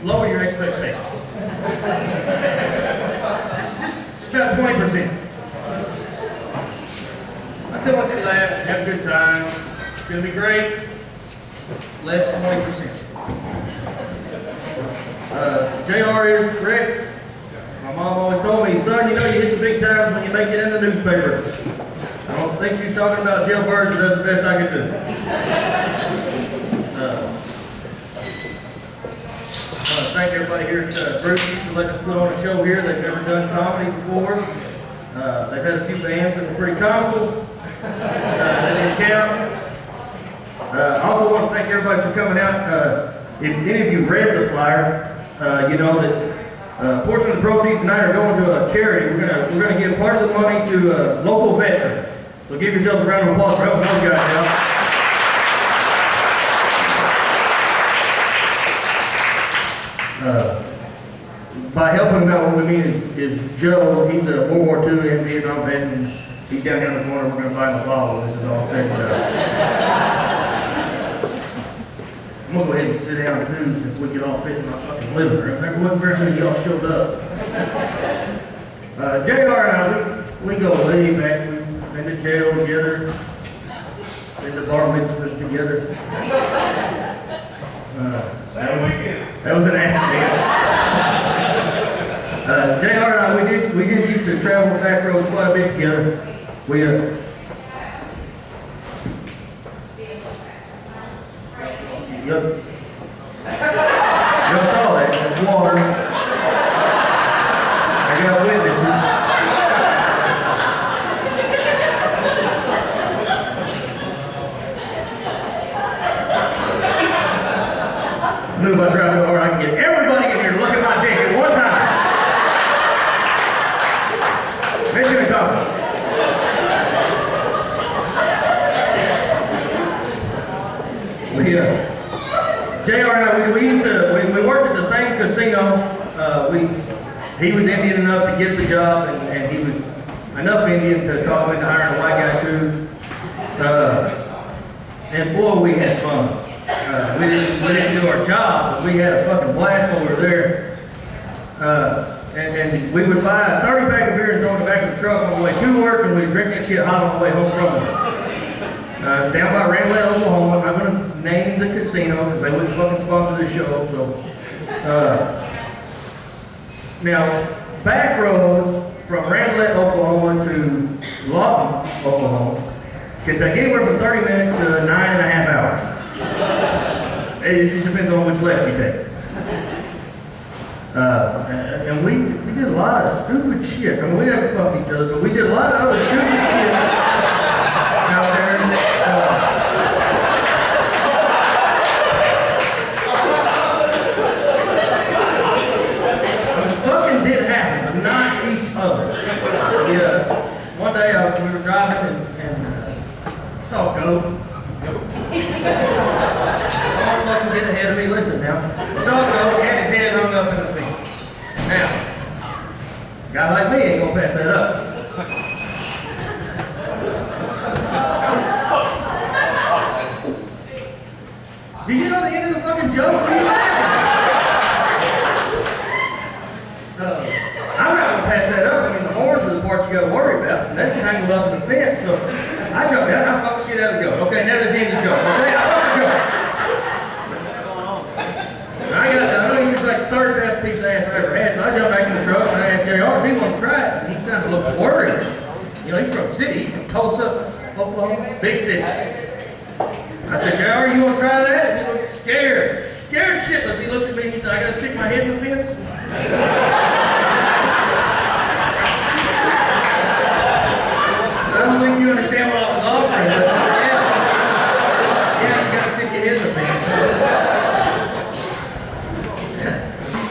lower your expectations. Just about 20%. I still want you to laugh, have a good time. It's gonna be great. Less than 20%. JR is correct. My mom always told me, son, you know you hit the big times when you make it in the newspaper. I don't think she's talking about jailbirds, but that's the best I could do. Thank everybody here at Brewskie for letting us put on a show here. They've never done comedy before. They've had a few bands that were pretty comical. That didn't count. I also want to thank everybody for coming out. If any of you read the flyer, you know that a portion of the proceeds tonight are going to a charity. We're gonna give part of the money to local veterans. So give yourselves a round of applause for helping those guys out. By helping them out, what we mean is Joe. He's a World War II and Vietnam vet, and he's down here in the corner. We're gonna buy him a bottle when this is all said and done. I'm gonna go ahead and sit down too, since we can all fit in my fucking living room. There wasn't very many of y'all showed up. JR and I, we go way back. We've been to jail together, been to bar mitzvahs together. That was an accident. JR and I, we just used to travel back roads quite a bit together. We Y'all saw that, it's water. I got witnesses. I knew if I tried to go hard, I can get everybody in here to look at my dick at one time. Mission accomplished. JR and I, we worked at the same casino. He was Indian enough to get the job, and he was enough Indian to talk into hiring a white guy too. And boy, we had fun. We didn't do our job, but we had a fucking blast over there. And we would buy a 30-pack of beer and throw it in the back of the truck on the way to work, and we'd drink that shit hot on the way home from work. Down by Ramlet, Oklahoma. I'm going to name the casino because they wouldn't fucking sponsor the show. So, now, back roads from Ramlet, Oklahoma to Lawton, Oklahoma can take anywhere from 30 minutes to 9.5 hours. It just depends on which left you take. And we did a lot of stupid shit. I mean, we never fucked each other, but we did a lot of other stupid shit out there. Fucking did happen, but not each other. One day we were driving and saw a goat. Someone fucking get ahead of me. Listen now. Saw a goat, had his head hung up in the field. Now, a guy like me ain't gonna pass that up. Do you know the end of the fucking joke? What are you laughing? I'm not gonna pass that up. I mean, the horns are the parts you gotta worry about. And that's tangled up in the fence. So I jumped out and I fucked the shit out of the goat. Okay, now there's the end of the joke. Okay, I fucked the goat. And I know he was like the third best piece of ass I ever had. So I jumped back in the truck and I asked JR if he wanted to try it. And he kind of looked worried. You know, he's from the city. He's from Tulsa, Oklahoma, big city. I said, JR, you want to try that? He looked scared shitless. He looked at me and he said, I gotta stick my head in the fence? I don't think you understand what I was offering, but yeah, you gotta stick your head in the fence.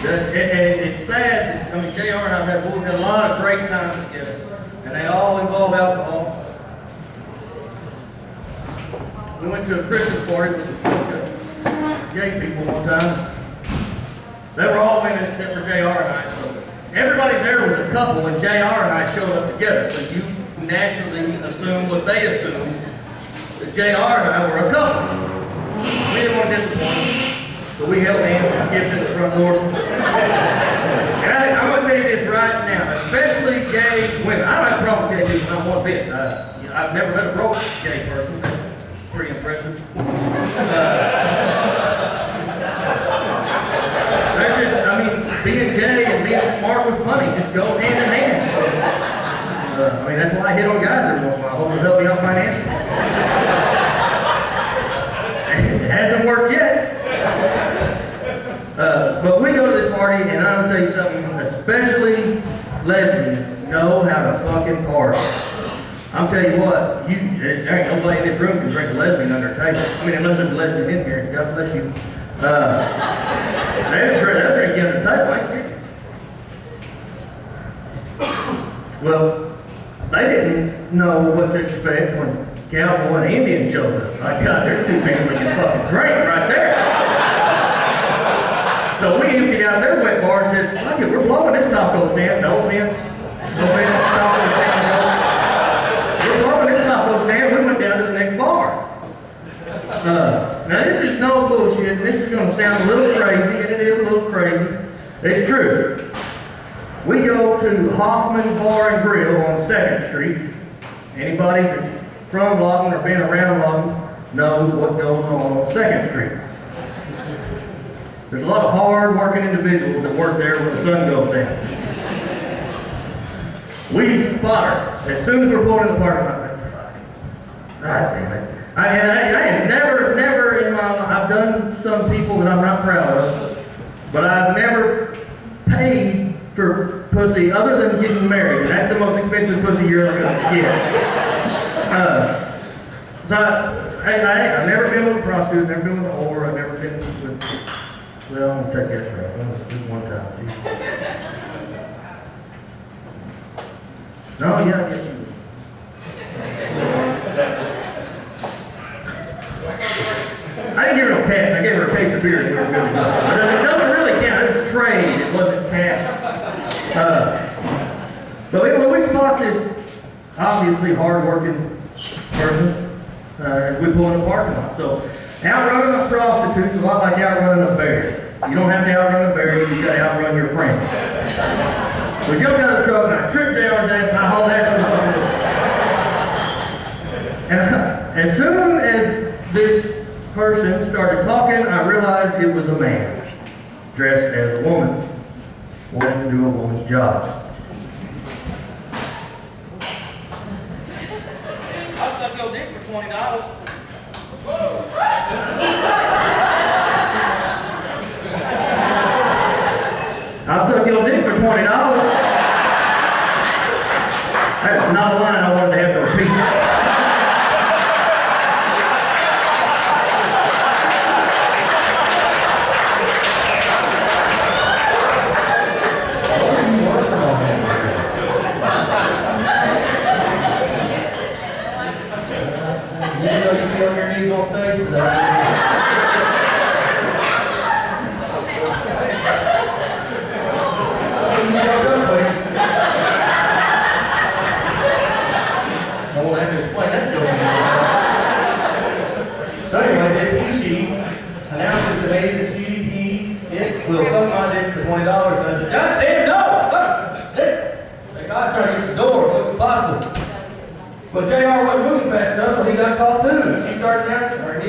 And it's sad, I mean, JR and I have had a lot of great times together, and they all involve alcohol. We went to a Christmas party with a bunch of gay people one time. They were all men except for JR and I. So everybody there was a couple when JR and I showed up together. So you naturally assume what they assumed, that JR and I were a couple. We didn't want to disappoint them. So we held hands and skipped in the front door. And I'm going to tell you this right now, especially gay women. I don't have a problem with gay people, not one bit. I've never met a broke gay person. That's pretty impressive. They're just, I mean, being gay and being smart with money just go hand in hand. I mean, that's why I hit on guys every once in a while. I hope they'll help me out financially. It hasn't worked yet. But we go to this party, and I'm gonna tell you something, especially lesbians know how to fucking party. I'm telling you what, there ain't nobody in this room can drink a lesbian under a table. I mean, unless there's a lesbian in here, God bless you. They'll drink under the table, ain't they? Well, they didn't know what to expect when Cowboy and Indian showed up. My God, there's two people that can fucking drink right there. So we emptied out their wet bar and said, fuck it, we're blowing this taco stand. No offense. No offense, taco stand. We're blowing this taco stand. We went down to the next bar. Now this is no bullshit, and this is going to sound a little crazy, and it is a little crazy. It's true. We go to Hoffman's Bar and Grill on 2nd Street. Anybody that's from Lawton or been around Lawton knows what goes on 2nd Street. There's a lot of hard-working individuals that work there when the sun goes down. We spot her. As soon as we're pulling in the parking lot, God damn it. I have never in my life, I've done some people that I'm not proud of, but I've never paid for pussy other than getting married. And that's the most expensive pussy you're ever going to get. So I've never been with a prostitute, never been with a whore, I've never been with, well, I'm going to take that straight. Just one time. No, yeah, I guess you would. I didn't give her no cash. I gave her a case of beer. It doesn't really count. It was a trade. It wasn't cash. But when we spot this obviously hard-working person as we pull in the parking lot. So outrunning a prostitute is a lot like outrunning a bear. You don't have to outrun a bear. You got to outrun your friend. We jumped out of the truck and I tripped down and I hauled that from the And as soon as this person started talking, I realized it was a man dressed as a woman, wanting to do a woman's job. I'll suck your dick for $20. I'll suck your dick for $20. That's not a line I wanted to have to repeat. So anyway, this he announces to me that he will suck my dick for $20. And I said, God damn, no! Like, I'm trying to get the door as quick as possible. But JR wasn't moving fast enough, so he got caught too. She started announcing, or he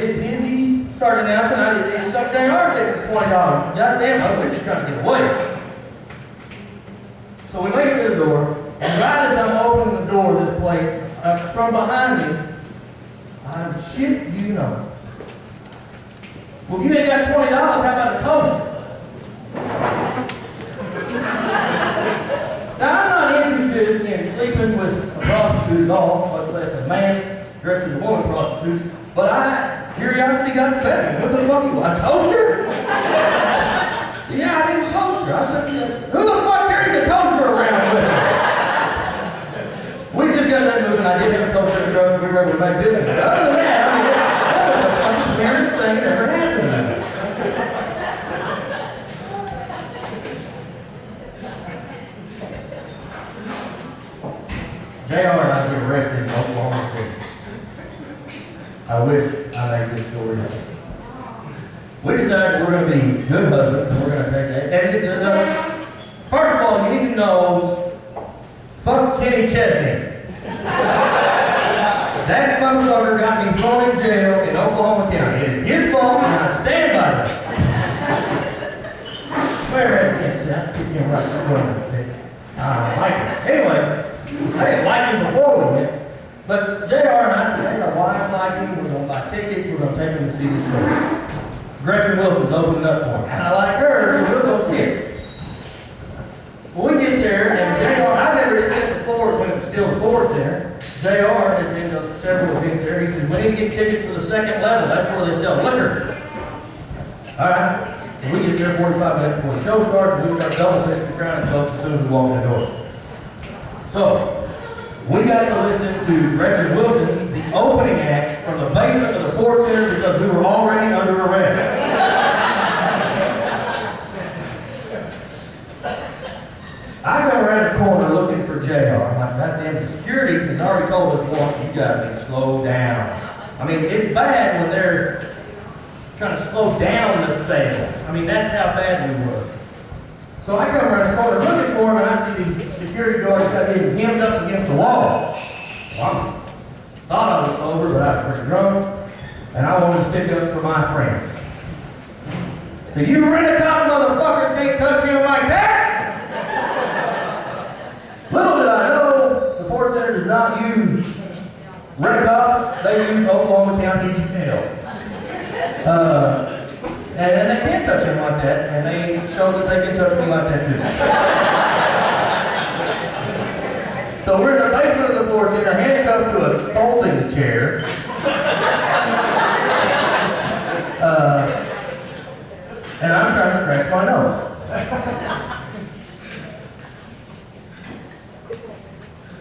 started announcing, I didn't suck JR dick for $20. God damn, we're just trying to get away. So we make it to the door, and right as I'm opening the door of this place, from behind me, I'm shit you know. Well, if you ain't got $20, how about a toaster? Now, I'm not interested in sleeping with a prostitute at all, much less a man dressed as a woman prostitute, but curiosity got the best of me. What the fuck you want, a toaster? Yeah, I need a toaster. I said, who the fuck carries a toaster around with them? We just got that moving. I did have a toaster in the truck, so we were able to make business. But other than that, I mean, that was the fucking weirdest thing that ever happened. JR and I get arrested in Oklahoma City. I wish I made this story up. we decided we're going to be good husbands, and we're going to take that. And first of all, you need to know, fuck Kenny Chesney. That motherfucker got me thrown in jail in Oklahoma County. It is his fault, and I stand by it. Swear at him, right. I like him. Anyway, I didn't like him before we went, but JR and I made our wives like him. We're going to buy tickets. We're going to take him to see this show. Gretchen Wilson's opening up for him. And I like her, so we'll go see it. Well, we get there, and JR, I never did sit the Ford when it was still the Ford Center. JR had been to several events there. He said, we need to get tickets for the second level. That's where they sell liquor. All right. So we get there 45 minutes before the show starts, and we start double fisting around and folks as soon as we walk in the door. So, we got to listen to Gretchen Wilson, the opening act, from the basement of the Ford Center because we were already under arrest. I go around the corner looking for JR. I'm like, goddamn, security has already told us once, you gotta slow down. I mean, it's bad when they're trying to slow down the sales. I mean, that's how bad we were. So I come around the corner looking for him, and I see these security guards getting hemmed up against the wall. Well, I thought I was sober, but I was pretty drunk, and I wanted to stick up for my friend. So you rent-a-cop motherfuckers can't touch him like that? Little did I know, the Ford Center does not use rent-a-cops, they use Oklahoma County Jail. And they can't touch him like that, and they show that they can touch me like that too. So we're in the basement of the Ford Center, handcuffed to a folding chair. And I'm trying to scratch my nose.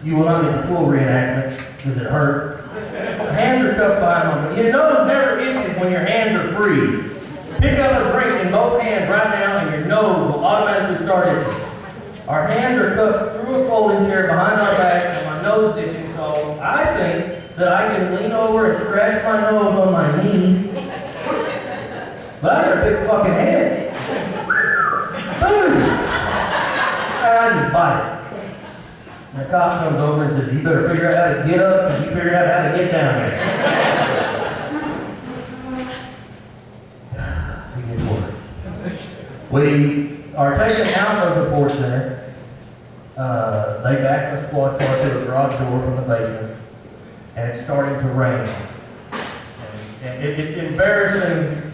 You will not get the full reenactment. Does it hurt? Hands are cuffed by them. Your nose never itches when your hands are free. Pick up a drink in both hands right now and your nose will automatically start itching. Our hands are cuffed through a folding chair behind our back and my nose is itching, so I think that I can lean over and scratch my nose on my knee. But I got a big fucking head. Boom! I just bite it. And the cop comes over and says, you better figure out how to get up and you figure out how to get down there. We are taken out of the Ford Center. They backed the squad car to the garage door from the basement, and it's starting to rain. And it's embarrassing.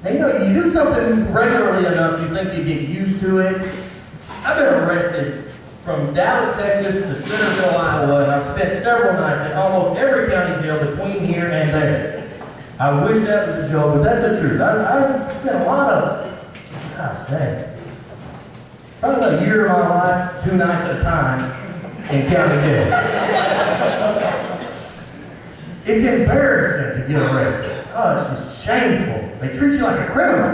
And you know, you do something regularly enough, you think you get used to it. I've been arrested from Dallas, Texas to Centerville, Iowa, and I've spent several nights in almost every county jail between here and there. I wish that was a joke, but that's the truth. I've spent a lot of, gosh dang, probably a year of my life, 2 nights at a time in county jail. It's embarrassing to get arrested. Oh, it's just shameful. They treat you like a criminal.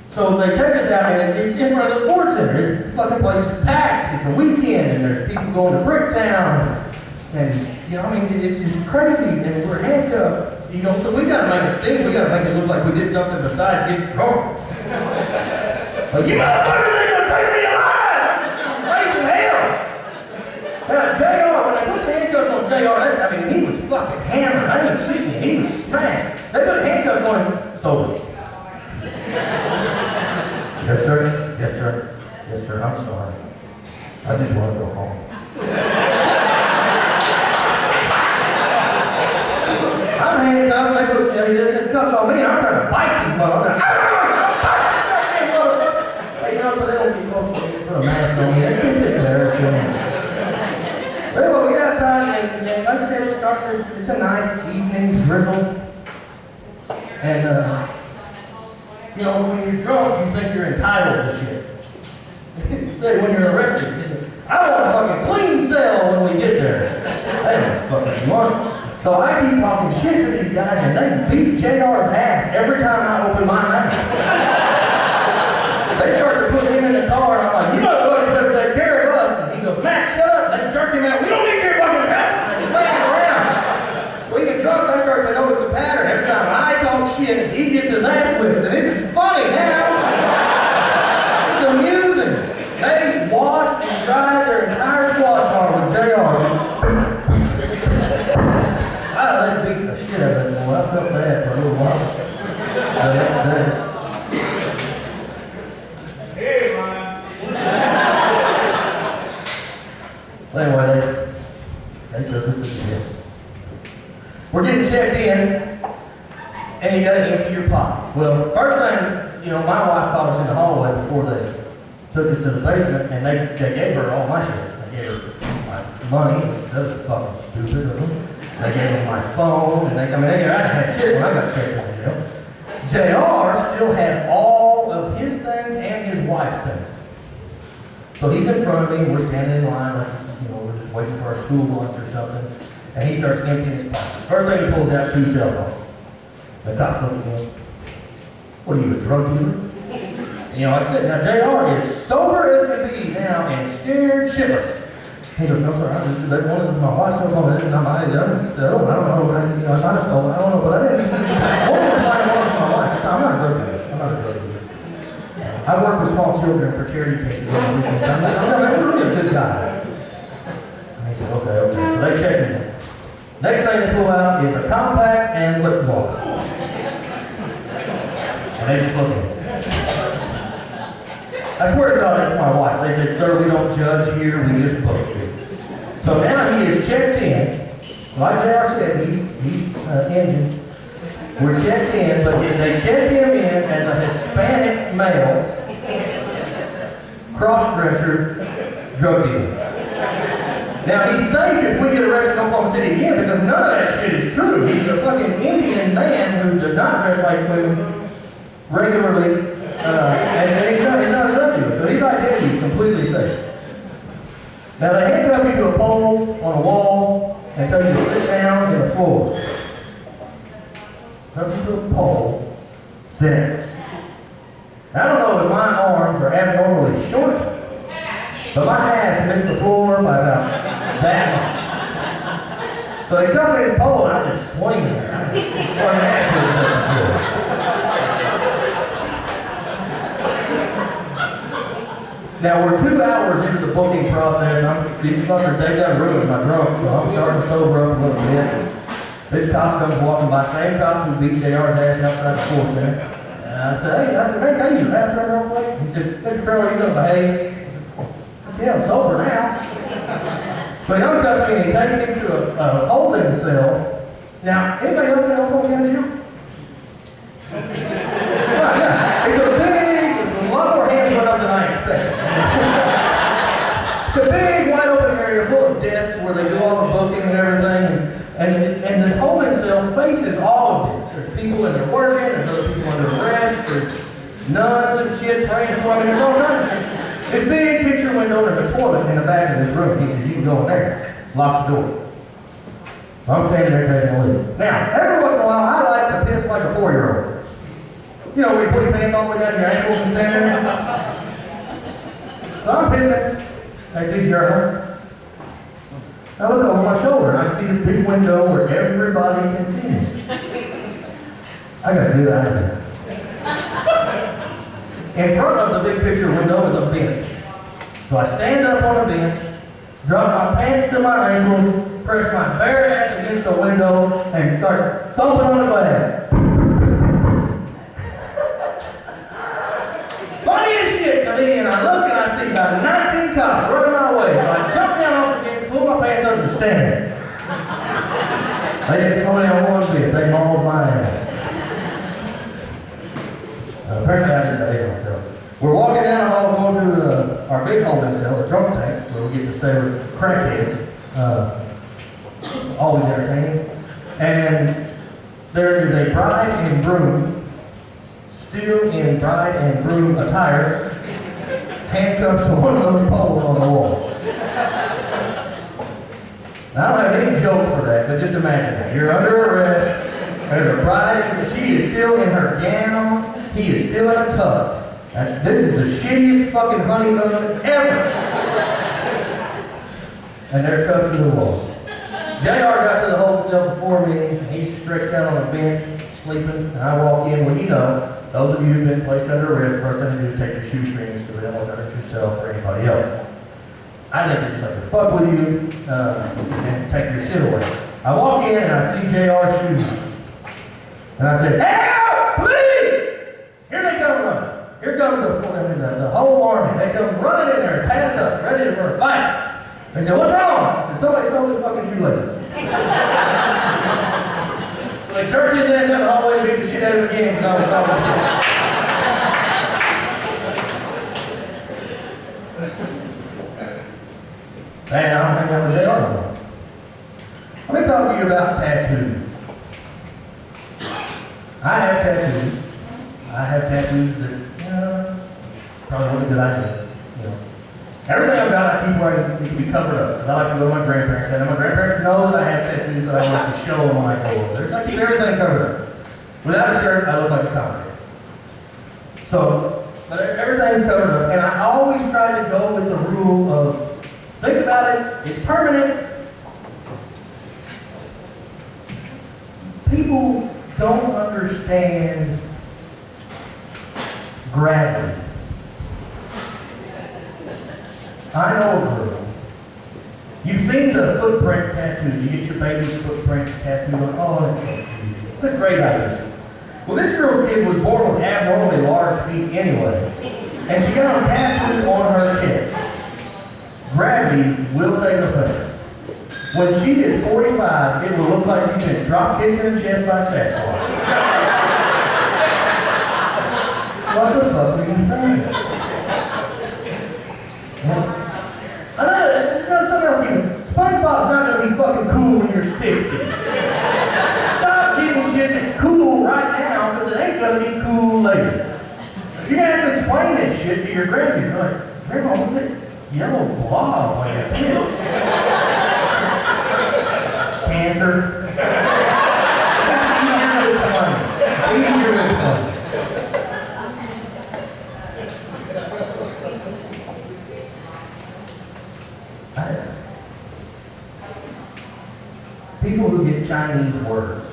So they take us out, and it's in front of the Ford Center. The fucking place is packed. It's a weekend, and there's people going to Bricktown. And, you know, I mean, it's just crazy, and we're handcuffed. You know, so we got to make a scene. We got to make it look like we did something besides get drunk. Like, you motherfuckers ain't going to take me alive! Raising hell! Now, JR, when they put the handcuffs on JR, I mean, he was fucking hammered. I didn't see him. He was smashed. They put handcuffs on him sober. Yes, sir. Yes, sir. Yes, sir. I'm sorry. I just want to go home. I'm handcuffed. They put cuffs on me, and I'm trying to bite these motherfuckers. You know, so they don't get close to me. Put a mask on me. They can sit there. But anyway, we got outside, and like I said, it's a nice evening, drizzle. And, you know, when you're drunk, you think you're entitled to shit. When you're arrested, I want a fucking clean cell when we get there. They don't fucking want. So I keep talking shit to these guys, and they beat JR's ass every time I open my mouth. They start to put him in the car, and I'm like, you know what, he's going to take care of us. And he goes, Matt, shut up. And they jerk him out. We don't need your fucking help. And he's laying around. We get drunk, I start to know weekend, he gets his ass whipped. And this is funny now. It's amusing. They washed and dried their entire squad car with JR. They beat the shit out of that boy. I felt bad for a little while. Hey, man. Anyway, they took us to the jail. We're getting checked in, and you gotta empty your pockets. Well, first thing, my wife caught us in the hallway before they took us to the basement, and they gave her all my shit. They gave her my money, that was fucking stupid of them. They gave her my phone, and I had shit when I got checked in jail. JR still had all of his things and his wife's things. So he's in front of me, and we're standing in line, like, we're just waiting for our school lunch or something, and he starts emptying his pockets. First thing he pulls out, 2 cell phones. The cops look at him. What are you, a drug dealer? And, I said, now JR is sober as can be now and scared shitless. He goes, no sir, that one is my wife's cell phone, that is not mine. I don't know, I might have stolen, I don't know, but I didn't. One was my wife. I'm not a drug dealer. I'm not a drug dealer. I work with small children for charity cases on the weekends. I'm really a good guy. And he said, okay. So they check me in. Next thing they pull out is a compact and lip gloss. And they just look at it. I swear to God, that's my wife. They said, sir, we don't judge here, we just book you. So now he is checked in. Like JR said, he's Indian. We're checked in, but they checked him in as a Hispanic male, cross-dresser, drug dealer. Now, he's safe if we get arrested in Oklahoma City again, because none of that shit is true. He's a fucking Indian man who does not dress like women regularly, and he's not a drug dealer. So his identity is completely safe. Now, they handcuff you to a pole on a wall and tell you to sit down in the floor. Handcuff you to a pole, sit. I don't know if my arms are abnormally short, but my ass missed the floor by about that much. So they come to this pole and I just swing it. Now we're 2 hours into the booking process. These fuckers, they done ruined my drunk, so I'm starting to sober up a little bit. This cop comes walking by, same cop who beat JR's ass outside the sports center. And I said, hey, can you have that real quick? He said, Mr. Ferrell, are you gonna behave? Yeah, I'm sober now. So he uncuffs me and he takes me to a holding cell. Now, anybody else been in Oklahoma County jail? Yeah. It's a lot more hands went up than I expected. It's a big, wide open area full of desks where they do all the booking and everything. And this holding cell faces all of this. There's people in there working, there's other people under arrest, there's nuns and shit praying for me, there's all kinds of shit. This big picture window, there's a toilet in the back of this room. He says, you can go in there. Locks the door. So I'm standing there taking a leak. Now, every once in a while, I like to piss like a 4-year-old. Where you put your pants all the way down to your ankles and stand there. So I'm pissing. Like this urine. I look over my shoulder and I see this big window where everybody can see me. I gotta do that. In front of the big picture window is a bench. So I stand up on a bench, drop my pants to my ankles, press my bare ass against the window, and start thumping on the glass. Funny as shit to me, and I look and I see about 19 cops running my way. So I jump down off the bench, pull my pants up, and stand there. They didn't slow down one bit. They mauled my ass. Apparently I didn't behave myself. We're walking down the hall going to our big holding cell, the drunk tank, where we get to stay with crackheads. Always entertaining. And there is a bride and groom, still in bride and groom attire, handcuffed to one of those poles on the wall. Now, I don't have any joke for that, but just imagine that. You're under arrest, there's a bride, she is still in her gown, he is still in a tux. This is the shittiest fucking honeymoon ever. And they're cuffed to the wall. JR got to the holding cell before me. He's stretched out on a bench, sleeping, and I walk in, well, you know, those of you who've been placed under arrest, first thing to do is take your shoestrings because they don't want to hurt yourself or anybody else. I think it's like to fuck with you and take your shit away. I walk in and I see JR's shoes. And I said, help, please! Here they come running. Here comes the whole army. They come running in there, padded up, ready for a fight. They said, what's wrong? I said, somebody stole this fucking shoelace. So they jerked his ass out the hallway and beat the shit out of him again because I was talking shit. Man, I don't think that was it all. Let me talk to you about tattoos. I have tattoos. I have tattoos that, probably wasn't a good idea. Everything I've got, I keep where I need to be covered up. Because I like to go to my grandparents' house. And my grandparents know that I have tattoos, but I like to show them when I go over there. So I keep everything covered up. Without a shirt, I look like a comedy. So, but everything's covered up. And I always try to go with the rule of, think about it, it's permanent. People don't understand gravity. I know a girl. You've seen the footprint tattoo. You get your baby's footprint tattoo on. Oh, it's so cute. It's a great idea. Well, this girl's kid was born with abnormally large feet anyway. And she got a tattoo on her chest. Gravity will save her face. When she is 45, it will look like she's been drop kicked in the chest by Sasquatch. What the fuck are you saying? I know, it's not something else even. SpongeBob's not going to be fucking cool when you're 60. Stop getting shit that's cool right now because it ain't going to be cool later. You're going to have to explain this shit to your grandkids. You're like, Grandma, what's it? Yellow blob on your tent. Cancer. Easier with fun. People who get Chinese words.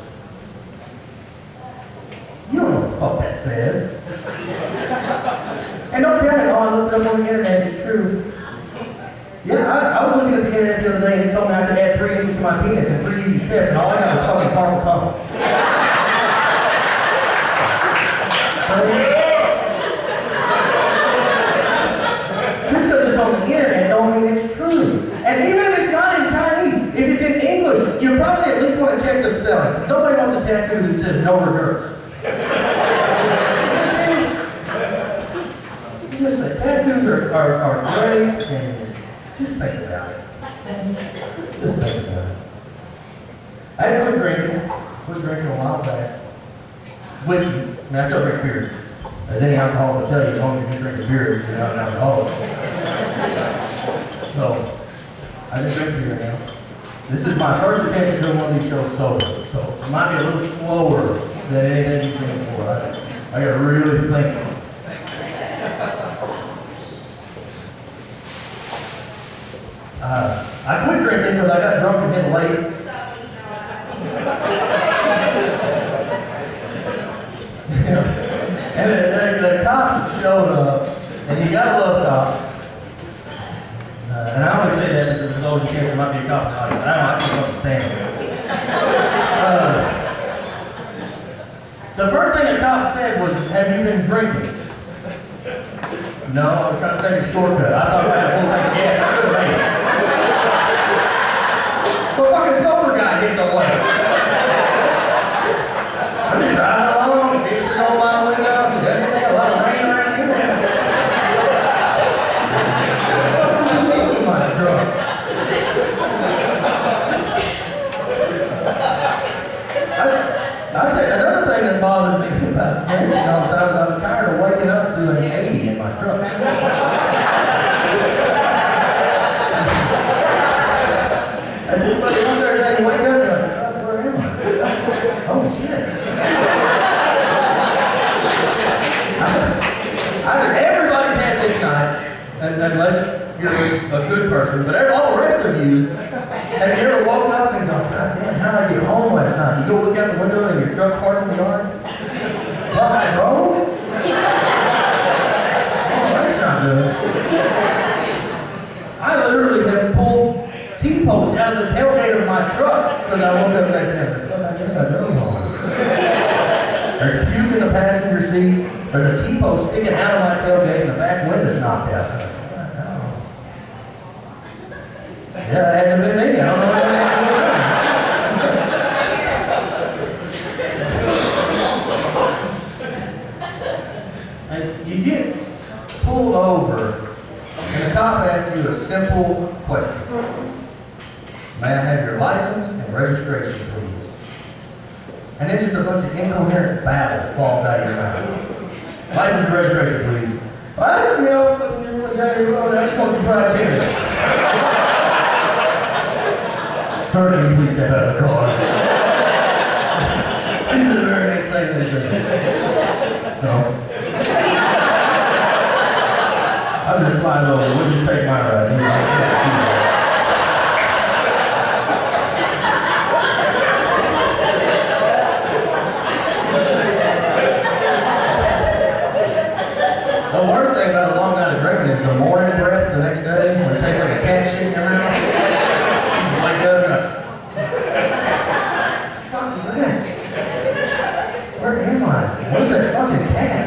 You don't know what the fuck that says. And don't tell me, oh, I looked it up on the internet, it's true. Yeah, I was looking at the internet the other day and it told me I had to add 3 inches to my penis in 3 easy steps, and all I got was fucking carpal tunnel. Just because it's on the internet don't mean it's true. And even if it's not in Chinese, if it's in English, you probably at least want to check the spelling. Because nobody wants a tattoo that says no regrets. Listen, tattoos are great, and just think about it. Just think about it. I had quit drinking a while back. Whiskey. I mean, I still drink beer. As any alcoholic will tell you, as long as you drink a beer, you're not an alcoholic. So, I just drink beer now. This is my first attempt at doing one of these shows sober. So, it might be a little slower than anything you've seen before. I got to really think. I quit drinking because I got drunk again late. And the cops showed up, and you gotta love cops. And I only say that because there's always a chance there might be a cop in the audience. I can't understand it. The first thing the cop said was, have you been drinking? No, I was trying to take a shortcut. I thought I had a full tank of gas. I could have made it. The fucking sober guy hits a light. I'm just driving along, the fish is on my window, and everything, a lot of rain around here. Oh my God. I'll tell you, another thing that bothers me about drinking all the time is I was tired of waking up doing 80 in my truck. I said, but one Thursday you wake up and you're like, oh, where am I? Oh, shit. Everybody's had this night, unless you're a good person, but all the rest of you Have you ever woke up and gone, God damn, how did I get home last night? You go look out the window and your truck's parked in the yard? Well, I drove? Oh, that's not good. I literally have pulled T-posts out of the tailgate of my truck because I woke up like that. I guess I drove home. There's puke in the passenger seat. There's a T-post sticking out of my tailgate and the back window's knocked out. Yeah, that hadn't been me. I don't know what and you get pulled over and the cop asks you a simple question. May I have your license and registration, please? And then just a bunch of incoherent babble falls out of your mouth. License and registration, please. Well, I just know that's supposed to fried chicken. Sir, can you please step out of the car? This is the very next thing they say. No. I'll just slide over. We'll just take my ride. The worst thing about a long night of drinking is the morning breath the next day when it tastes like a cat shit in your mouth. You wake up and what is that? Where am I? What is that fucking cat?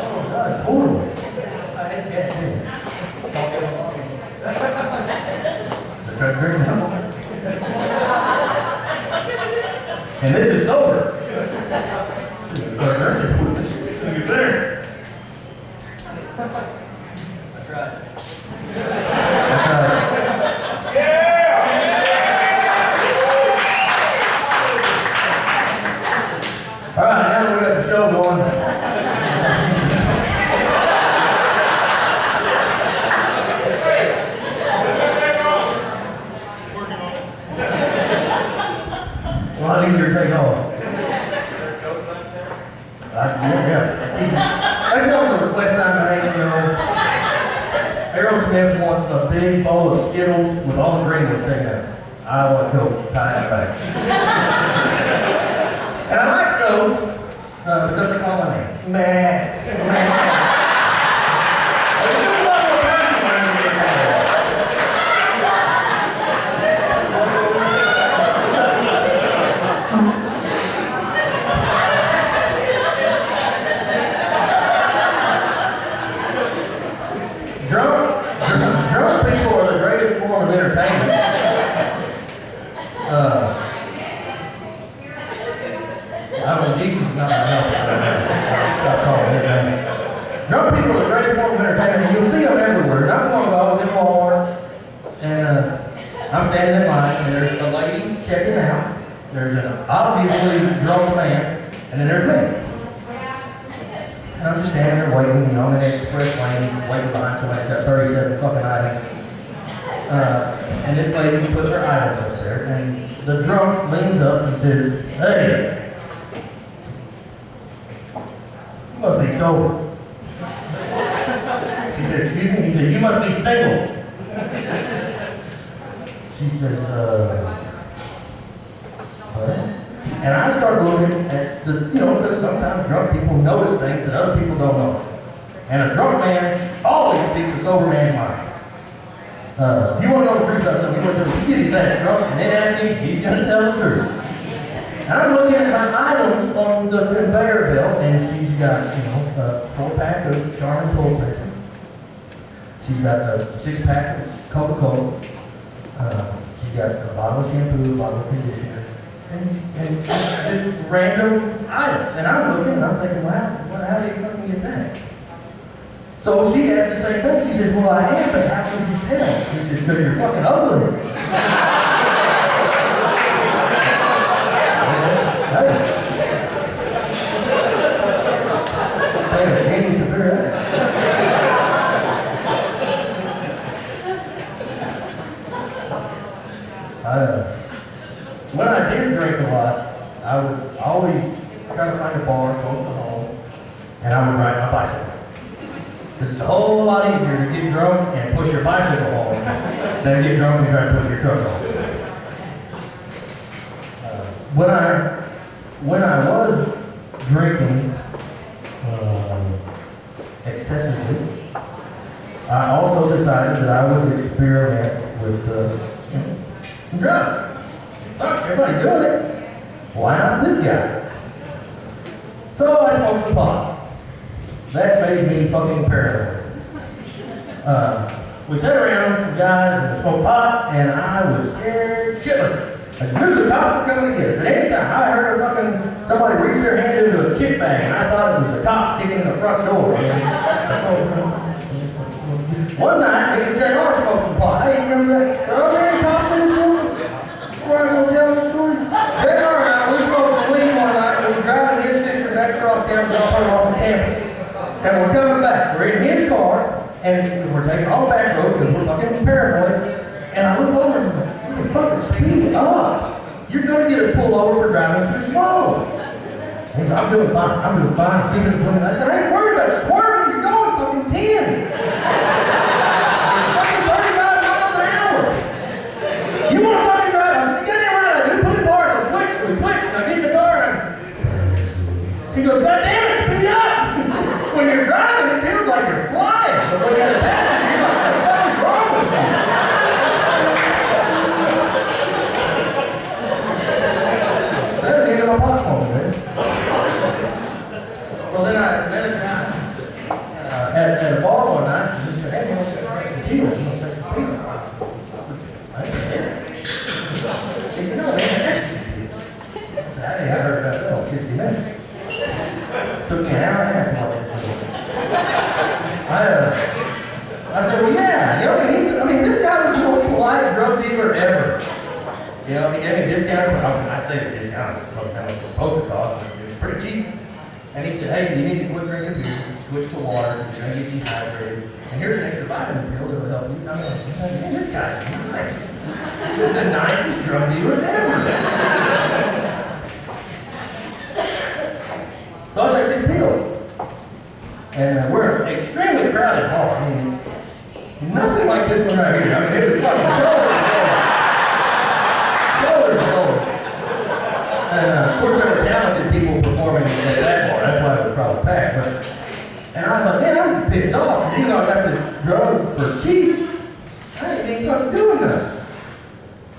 Oh God, it's horrible. I hate cats too. Let's try to drink now. And this is sober. This is get better. That's right. That's right. All right, now that we got the show going. Well, I need your take off. Yeah. That's one of the request I made, Aerosmith wants a big bowl of Skittles with all the green ones taken out. I want to go tie it back. And I like those because they call my name. Meh. Drunk people are the greatest form of entertainment. I don't know, Jesus is not going to help us. Stop calling him that. Drunk people are the greatest form of entertainment, and you'll see them everywhere. Not too long ago, I was in Walmart, and I'm standing in line, and there's a lady checking out. There's an obviously drunk man, and then there's me. And I'm just standing there waiting, in the express lane, waiting behind somebody that's got 37 fucking items. And this lady puts her items up there, and the drunk leans up and says, "Hey, you must be sober." She said, "Excuse me?" He said, "You must be single." She said, "What?" And I start looking at the, because sometimes drunk people notice things that other people don't know. And a drunk man always speaks a sober man's mind. You want to know the truth about something, you want to get his ass drunk and then ask him, he's going to tell the truth. And I'm looking at her items on the conveyor belt, and she's got, a 4-pack of Charmin toilet paper. She's got a 6-pack of Coca-Cola. She's got a bottle of shampoo, a bottle of conditioner. And just random items. And I'm looking and I'm thinking, wow, how do you fucking get that? So she asked the same thing. She says, "Well, I am, but how can you tell?" He says, "Because you're fucking ugly." Hey, can't use the beer. When I did drink a lot, I would always try to find a bar close to home, and I would ride my bicycle. Because it's a whole lot easier to get get drunk and push your bicycle home than get drunk and try to push your truck home. When I was drinking excessively, I also decided that I would experiment with drugs. Fuck, everybody's doing it. Why not this guy? So I smoked some pot. That made me fucking paranoid. We sat around with some guys and smoked pot, and I was scared shitless. I knew the cops were coming to get us. At any time, I heard somebody reach their hand into a chip bag, and I thought it was the cops kicking in the front door. One night, me and J.R. smoked some pot. Hey, you remember that? Are there any cops in this room? Before I go tell the story? J.R. and I, we smoked some weed one night, and we were driving his sister back across town to drop her off the campus. And we're coming back. We're in his car, and we're taking all the back roads because we're fucking paranoid. And I look over and I'm like, you're fucking speeding up. You're going to get us pulled over for driving too slow. He said, I'm doing fine. I'm doing fine. Keep it moving. I said, I ain't worried about swerving. You're going fucking 10. Fucking 35 miles an hour. You want to fucking drive? I said, get in right. You put in bars. I'll switch. We switch. And I get in the car. He goes, God damn it, speed up. When you're driving, it feels like you're flying. But when you're the passenger, you're like, what the fuck is wrong with you? That was the end of my pot smoking, man. Well, then a guy at a bar one night, he said, hey, man, take some tequila. You want to take some tequila? I said, yeah. He said, no, man, ecstasy. I said, hey, I heard about that on 60 Minutes. Took me an hour and a half to watch it. I said, well, yeah. You know, this guy was the most polite drug dealer ever. You know, he gave me a discount. I say the discount is how much it's supposed to cost. It was pretty cheap. And he said, hey, you need to quit drinking beer. Switch to water. You're going to get dehydrated. And here's an extra vitamin pill that will help you. I'm like, man, this guy's nice. This is the nicest drug dealer ever. So I took this pill. And we're an extremely crowded bar. I mean, it's nothing like this one right here. I mean, it was fucking shoulder to shoulder. And of course, there were talented people performing at that bar. That's why it was probably packed. And I was like, man, I'm pissed off. Because even though I got this drug for cheap, I ain't fucking doing nothing.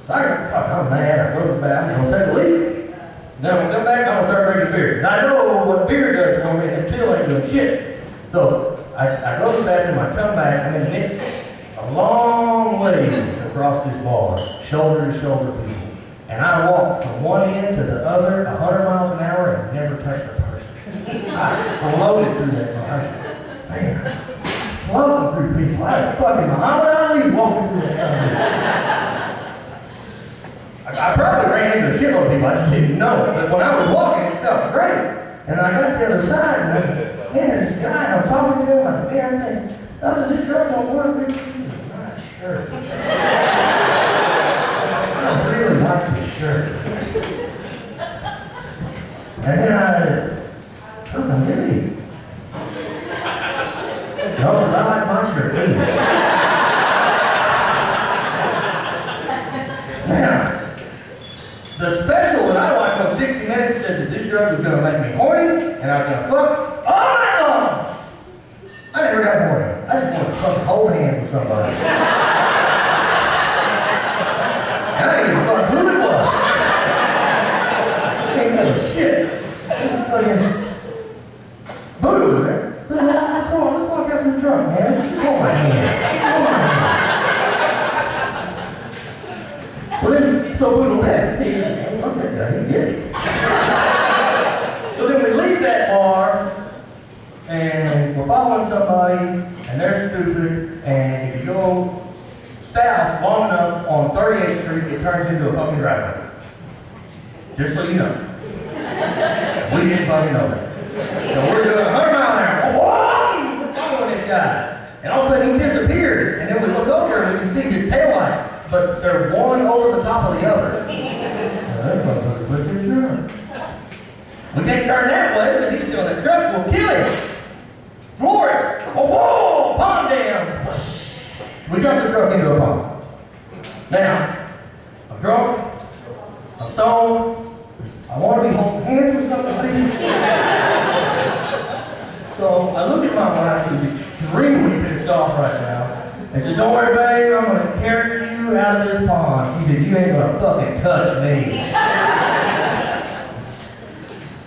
So I got, fuck, I'm mad. I go to the bathroom. I'm going to take a leak. Then I'm going to come back, I'm going to start drinking beer. And I know what beer does for me, and this pill ain't doing shit. So I go to the bathroom, I come back, I mean, it's a long ways across this bar, shoulder to shoulder people. And I walked from one end to the other, 100 miles an hour, and never touched a person. I floated through that bar. Man, floating through people. I had fucking Muhammad Ali walking through that car. I probably ran into a shitload of people, I just didn't know it. But when I was walking, it felt great. And I got to the other side, and man, there's a guy, and I'm talking to him, I said, man, I said, this drug don't work, man. He was not sure. I really like this shirt. And then I took him, really? No, because I like my shirt, too. Now, the special that I watched on 60 Minutes said that this drug was going to make me horny, and I was going to fuck all night long. I never got horny. I just wanted to fucking hold hands with somebody. And I didn't even fuck who it was. I ain't know shit. Fucking voodoo, man. Let's walk out through the truck, man. Just hold my hand. Well, then, so voodoo left. He did it. So then we leave that bar, and we're following somebody, and they're stupid, and if you go south long enough on 38th Street, it turns into a fucking driveway. Just so you know. We didn't fucking know that. So we're doing 100 miles an hour. Whoa! We're following this guy. And all of a sudden he disappeared, and then we look over and we can see his taillights, but they're one over the top of the other. We can't turn that way because still in the truck, we'll kill him. Floor it. Oh, whoa, palm down. truck into a pond. Now, I'm drunk, I'm stoned, I want to be holding hands with somebody. So I look at my wife, who's extremely pissed off right now, and said, don't worry, babe, I'm going to carry you out of this pond. She said, you ain't going to fucking touch me.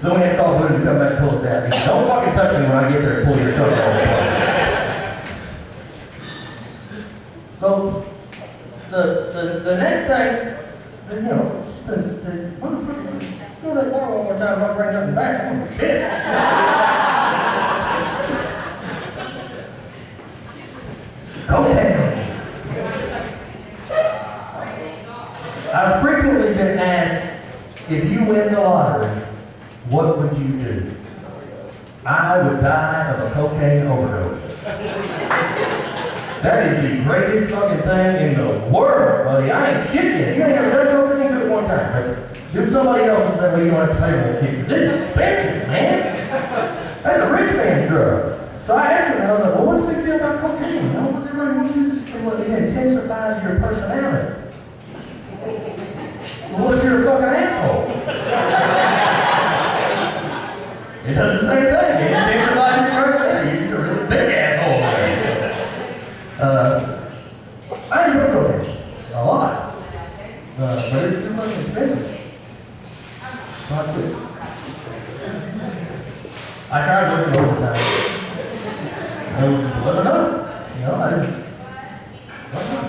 So we had to call Buddha to come back and pull us out. He said, don't fucking touch me when I get there and pull your truck out of the pond. So the next thing, you know, throw that bar one more time, if I bring nothing back, I'm gonna shit. Cocaine. I've frequently been asked, if you win the lottery, what would you do? I would die of a cocaine overdose. That is the greatest fucking thing in the world, buddy. I ain't shitting you. You ain't never done cocaine, do it one time. But do somebody else's, that way you don't have to pay for that shit. This is expensive, man. That's a rich man's drug. So I asked him, I was like, well, what's the big deal about cocaine? You know, what's everybody uses it for? It intensifies your personality. Well, what if you're a fucking asshole? It does the same thing. It intensifies your personality. You're just a really big asshole. I enjoy cocaine a lot, but it's too fucking expensive. Not good. I tried working overtime. It wasn't enough. You know, I didn't. What's up?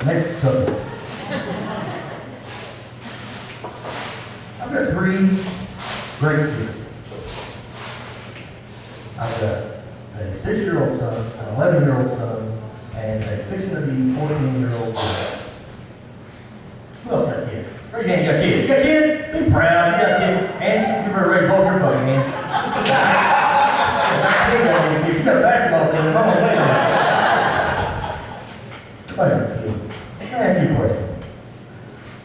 Next subject. I've got 3 great kids. I've got a 6-year-old son, an 11-year-old son, and a fixing to be 14-year-old boy. Who else got kids? Raise your hand, you got kids. You got kids? Be proud, you got kids. Angie, you better raise both your fucking hands. You got a basketball team, I'm gonna play on it. Wait a minute, kid. Let me ask you a question.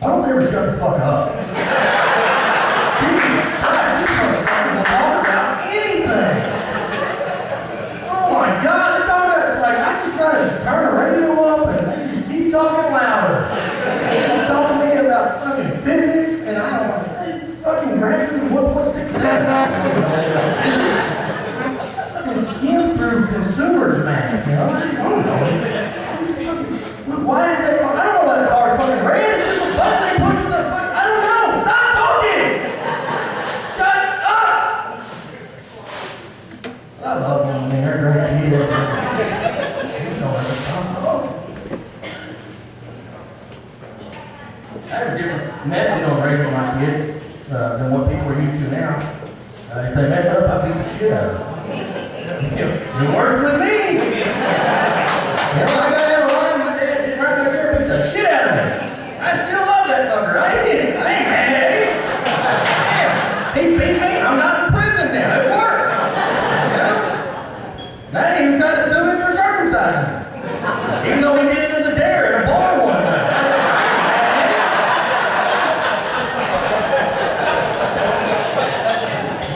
Why don't they ever shut the fuck up? Jesus Christ, you don't talk about anything. Oh my God, they talk about it's like I just try to turn the radio up and they just keep talking louder. They talk to me about fucking physics and I don't know, they fucking graduated 1.67. Fucking skim through consumers math, you know? I don't know. Why is that? I don't know why the car's fucking red. It's just a button they push in the fuck. I don't know. Stop talking. Shut up. I love them when they're great kids. I have a different method on raising my kids than what people are used to now. If they mess up, I beat the shit out of them. You work with me. You know, I got that line. My dad sitting right there beat the shit out of me. I still love that fucker. I ain't mad at him. He beat me. I'm not in prison now. It worked. You know? And I didn't even try to sue him for circumcising me. Even though he did it as a dare in a bar one time.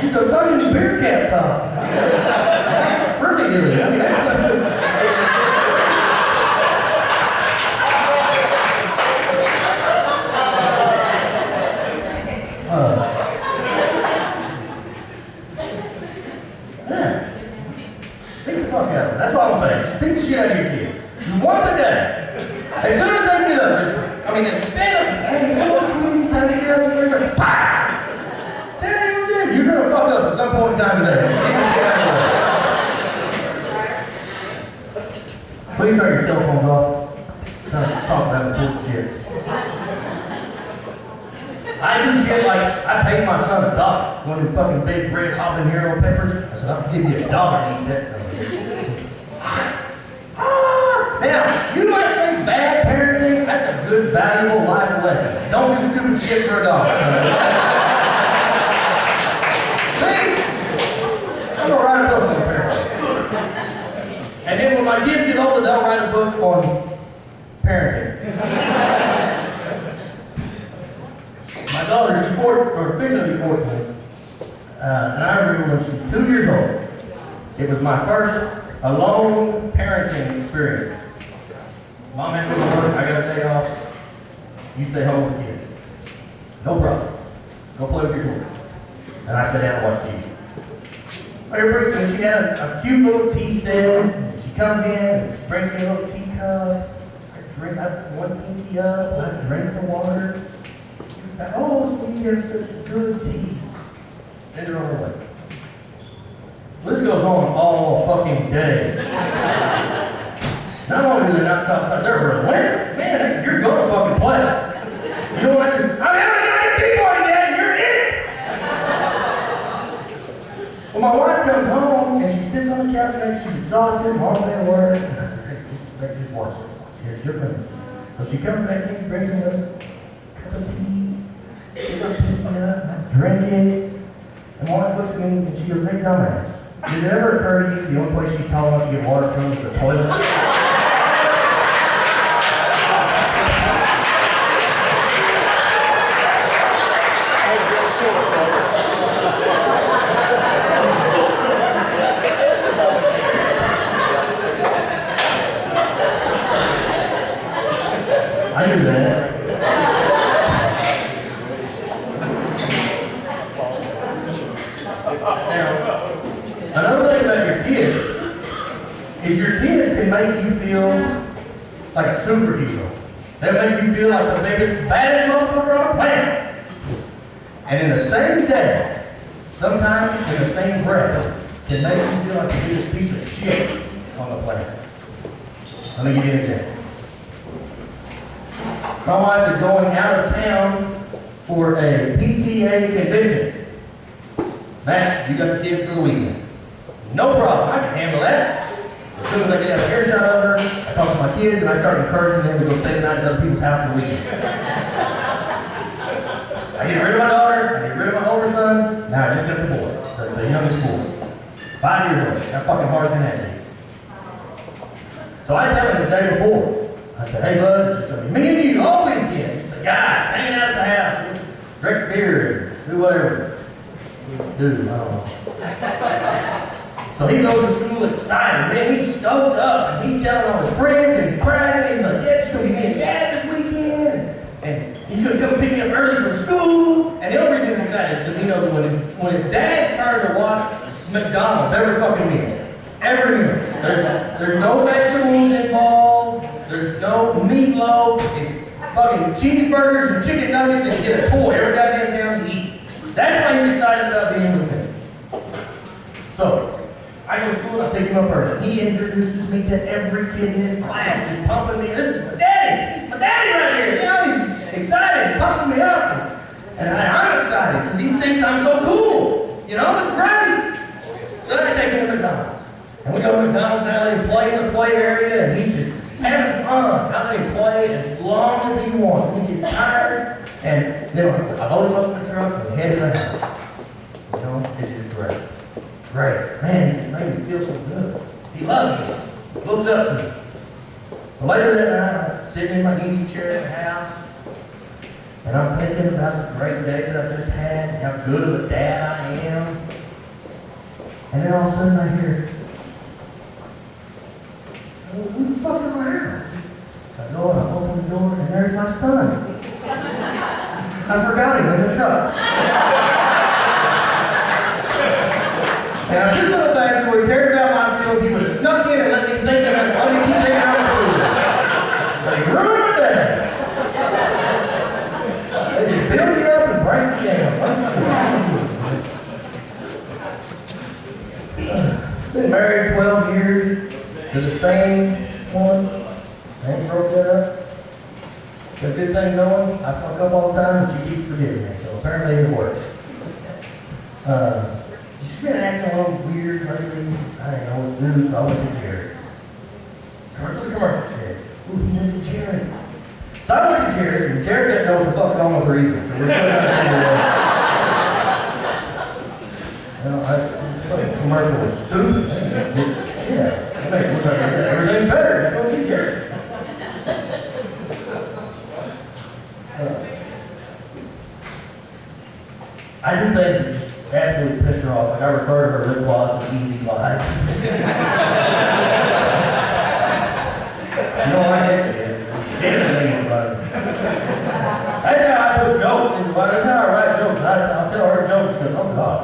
He's a fucking beer cap top. Furry dilly. I mean, that's beat the fuck out of them. That's what I'm saying. Just beat the shit out of your kid. Once a day. As soon as they get up, just stand up. Hey, come on, sweetie, time to get up and you're You're gonna fuck up at some point in time today. Please turn your cell phones off. Trying to talk about bullshit. I do shit like I paid my son $1. One of them fucking big red habanero peppers. I said, I'll give you $1 to eat that son of a bitch. Now, you might say bad parenting, that's a good, valuable life lesson. Don't do stupid shit for $1. See? I'm gonna write a book on parenting. And then when my kids get older, they'll write a book on parenting. My My daughter, she's 14, or fixing to be 14. And I remember when she was 2 years old, it was my first alone parenting experience. Mom had to go to work, I got a day off. You stay home with the kids. No problem. Go play with your toys. And I sat down and watched TV. Pretty soon she had a cute little tea set. And she comes in and she brings me a little teacup. I put one pinky up, I drink the water. Oh, sweetie, you have such good tea. Send her on her way. Well, this goes on all fucking day. Not only do they not stop touching, they're relentless. Man, you're gonna fucking play. You don't have to, I'm having a goddamn tea party, Dad, you're in it! Well, my wife comes home and she sits on the couch and she's exhausted, long day at work. And I said, hey, just watch it. Here's your princess. So she comes back in, brings me a cup of tea, put her pinky up, I drink it. And my wife looks at me and she goes, hey, dumbass. Did it ever occur to you the only place she's tall enough to get water from is the toilet? I knew that. Now, another thing about your kids is your kids can make you feel like a superhero. They'll make you feel like the biggest, baddest motherfucker on the planet. And in the same day, sometimes in the same breath, can make you feel like the biggest piece of shit on the planet. Let me give you an example. My wife is going out of town for a PTA convention. Matt, you got the kids for the weekend. No problem, I can handle that. As soon as I get out of earshot of her, I talk to my kids and I start encouraging them to go stay the night at other people's house for the weekend. I get rid of my daughter, I get rid of my older son, now I just got the boy, the youngest boy. 5 years old, how fucking hard can that be? So I tell him the day before, I said, hey bud, it's gonna be me and you all weekend. The guys hanging out at the house, drink beer, do whatever. Dude, I don't know. So he goes to school excited, man, he's stoked up, and he's telling all his friends, and he's crying, and he's like, yeah, it's gonna be me and Dad this weekend, and he's gonna come pick me up early from school, and the only reason he's excited is because he knows when his dad's turn to watch McDonald's every fucking meal. Every meal. There's no vegetables involved, there's no meatloaf, it's fucking cheeseburgers and chicken nuggets, and you get a toy every goddamn time you eat. That's why he's excited about being with me. So, I go to school and I pick him up early. He introduces me to every kid in his class, just pumping me. This is my daddy! He's my daddy right here! You know, he's excited, pumping me up. And I'm excited because he thinks I'm so cool. You know, it's great. So then I take him to McDonald's. And we go to McDonald's now, they play in the play area, and he's just having fun. I let him play as long as he wants. He gets tired, and then I load him up in the truck and head to the house. You know, it's just great. Great. Man, he just made me feel so good. He loves me. Looks up to me. So later that night, I'm sitting in my easy chair at the house, and I'm thinking about the great day that I just had, and how good of a dad I am. And then all of a sudden I hear, who the fuck's in my house? So I go and I open the door, and there's my son. I forgot him in the truck. And I just looked back where he cared about my feelings, he would have snuck in and let me think about the only thing I was doing. But he ruined my day. They just build you up and break you down. Been married 12 years to the same one. I ain't broke that up. Got a good thing going. I fuck up all the time, but she keeps forgiving me. So apparently it works. She's been acting a little weird lately. I didn't know what to do, so I went to Jerry. Commercial said, ooh, he went to Jerry. So I went to Jerry, and Jerry didn't know what the fuck's going on with her either. So we're still trying to figure it out. You know, I thought the commercial was stupid. Yeah, it makes it look like everything's better. Go see Jerry. I do things that just absolutely piss her off. Like I refer to her lip gloss as easy glide. You know what I hate it? Anything about it. That's how I put jokes in. That's how I write jokes. I'll tell her jokes because, oh God.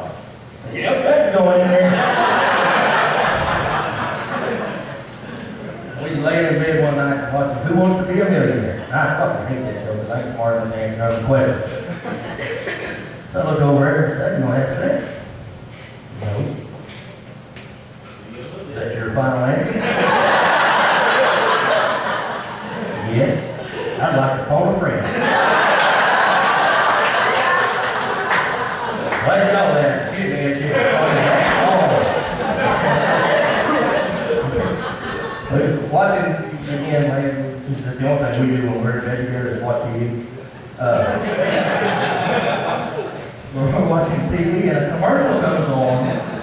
Yep, that's going in there. We laid in bed one night watching Who Wants to Be a Millionaire? I fucking hate that show because I ain't smart enough to answer another question. So I look over at her and say, you want to have sex? No. Is that your final answer? Yes. I'd like to phone a friend. Why did y'all laugh? Shoot me at you. Watching, again, like, that's the only thing we do when we're together is watch TV. We're watching TV and a commercial comes on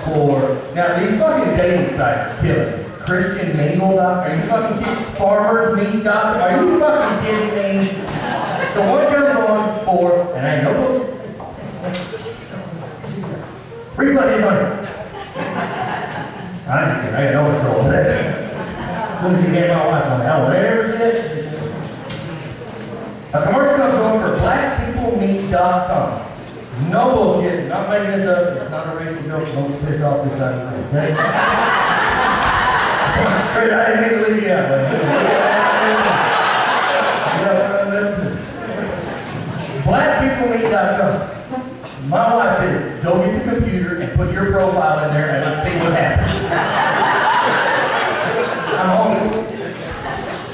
for, now these fucking dating sites are killing me. Christian Mingle Doctor, are you fucking kidding? Farmers Meat Doctor, are you fucking kidding me? So one comes on for, and I ain't no bullshit. Refund your money. I ain't no control of that. As soon as you get my wife on that, whatever she is. A commercial comes on for blackpeoplemeat.com. No bullshit, not making this up, it's not a racial joke, don't get pissed off this side of the room, okay? I didn't mean to leave you out, but blackpeoplemeat.com. My wife said, go get the computer and put your profile in there and let's see what happens. I'm home.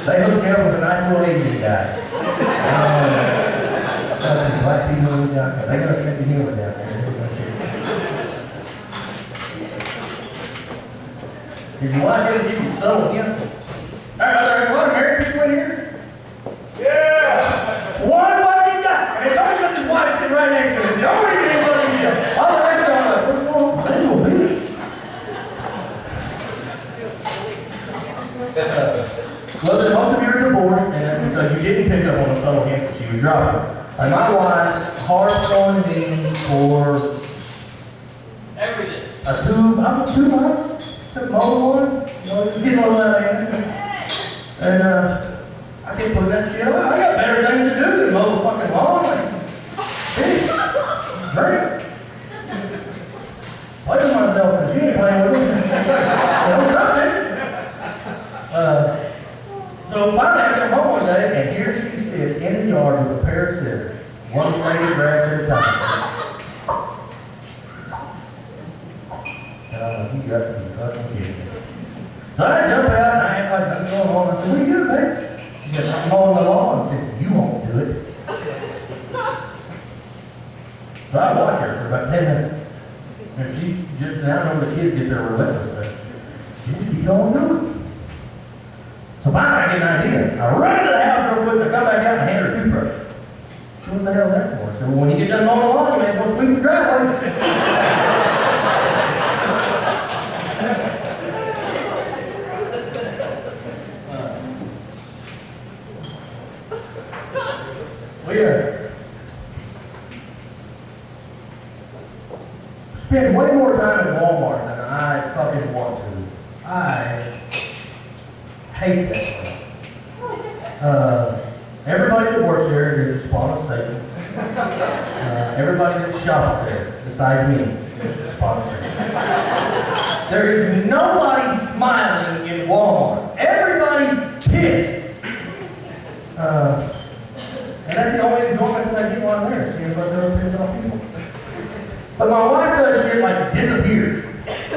They hooked me up with a nice little Asian guy. Blackpeoplemeat.com. They got a sense of humor down there. Did your wife ever give you subtle hints? Are there a lot of married people in here? Yeah! One fucking guy! And it's only because his wife's sitting right next to him. The only reason he's looking at him. All the rest of them are like, what's going on? That's little bitch. Well, then most of you are divorced, and that's because you didn't pick up on the subtle hints that she was dropping. Like my wife, hard on me for everything. I don't know, 2 months. Took mobile one, you know, just getting all that in. And I can't put that shit on. I got better things to do than mow the fucking lawn. Bitch, drink. Play with myself, and she ain't playing with me. Something. So finally I come home one day, and here she sits in the yard with a pair of scissors. One blade of grass at a time. You got to be fucking kidding me. So I jump out and I act like nothing's going on. I said, what are you doing, babe? She said, I'm mowing the lawn. She said, you won't do it. So I watch her for about 10 minutes. And she's just, now I know the kids get their relentless, but she just keeps on doing it. So finally I get an idea. I run into the house real quick and I come back out and hand her a toothbrush. So what the hell's that for? I said, well, when you get done mowing the lawn, you may as well sweep the driveway. Spend way more time at Walmart than I fucking want to. I hate that place. Everybody that works there is a spawn of Satan. Everybody that shops there, besides me, is a spawn of Satan. There is nobody smiling in Walmart. Everybody's pissed. And that's the only enjoyment that I get while I'm there, seeing a bunch of other pissed off people. But my wife does shit like disappear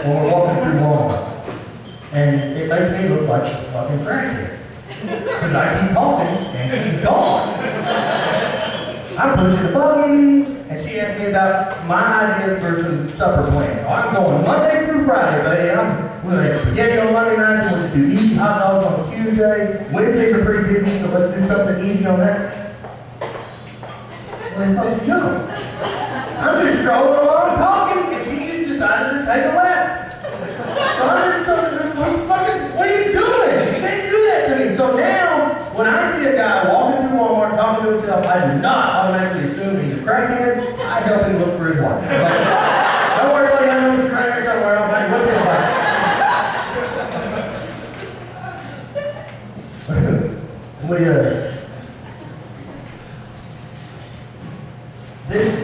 when we're walking through Walmart. And it makes me look like a fucking trash can. Because I keep talking and she's gone. I'm pushing the buggy, and she asked me about my ideas for some supper plans. So I'm going Monday through Friday, buddy. We're going to have spaghetti on Monday night, we're going to do easy hot dogs on Tuesday. Wednesdays are pretty busy, so let's do something easy on that. Where the fuck's she going? I'm just strolling along talking, and she just decided to take a left. So I'm just talking, what are you doing? You can't do that to me. So now, when I see a guy walking through Walmart talking to himself, I do not automatically assume he's a crackhead. I help him look for his wife. Don't worry, buddy, I know some trainer somewhere else. Hey, what's it like?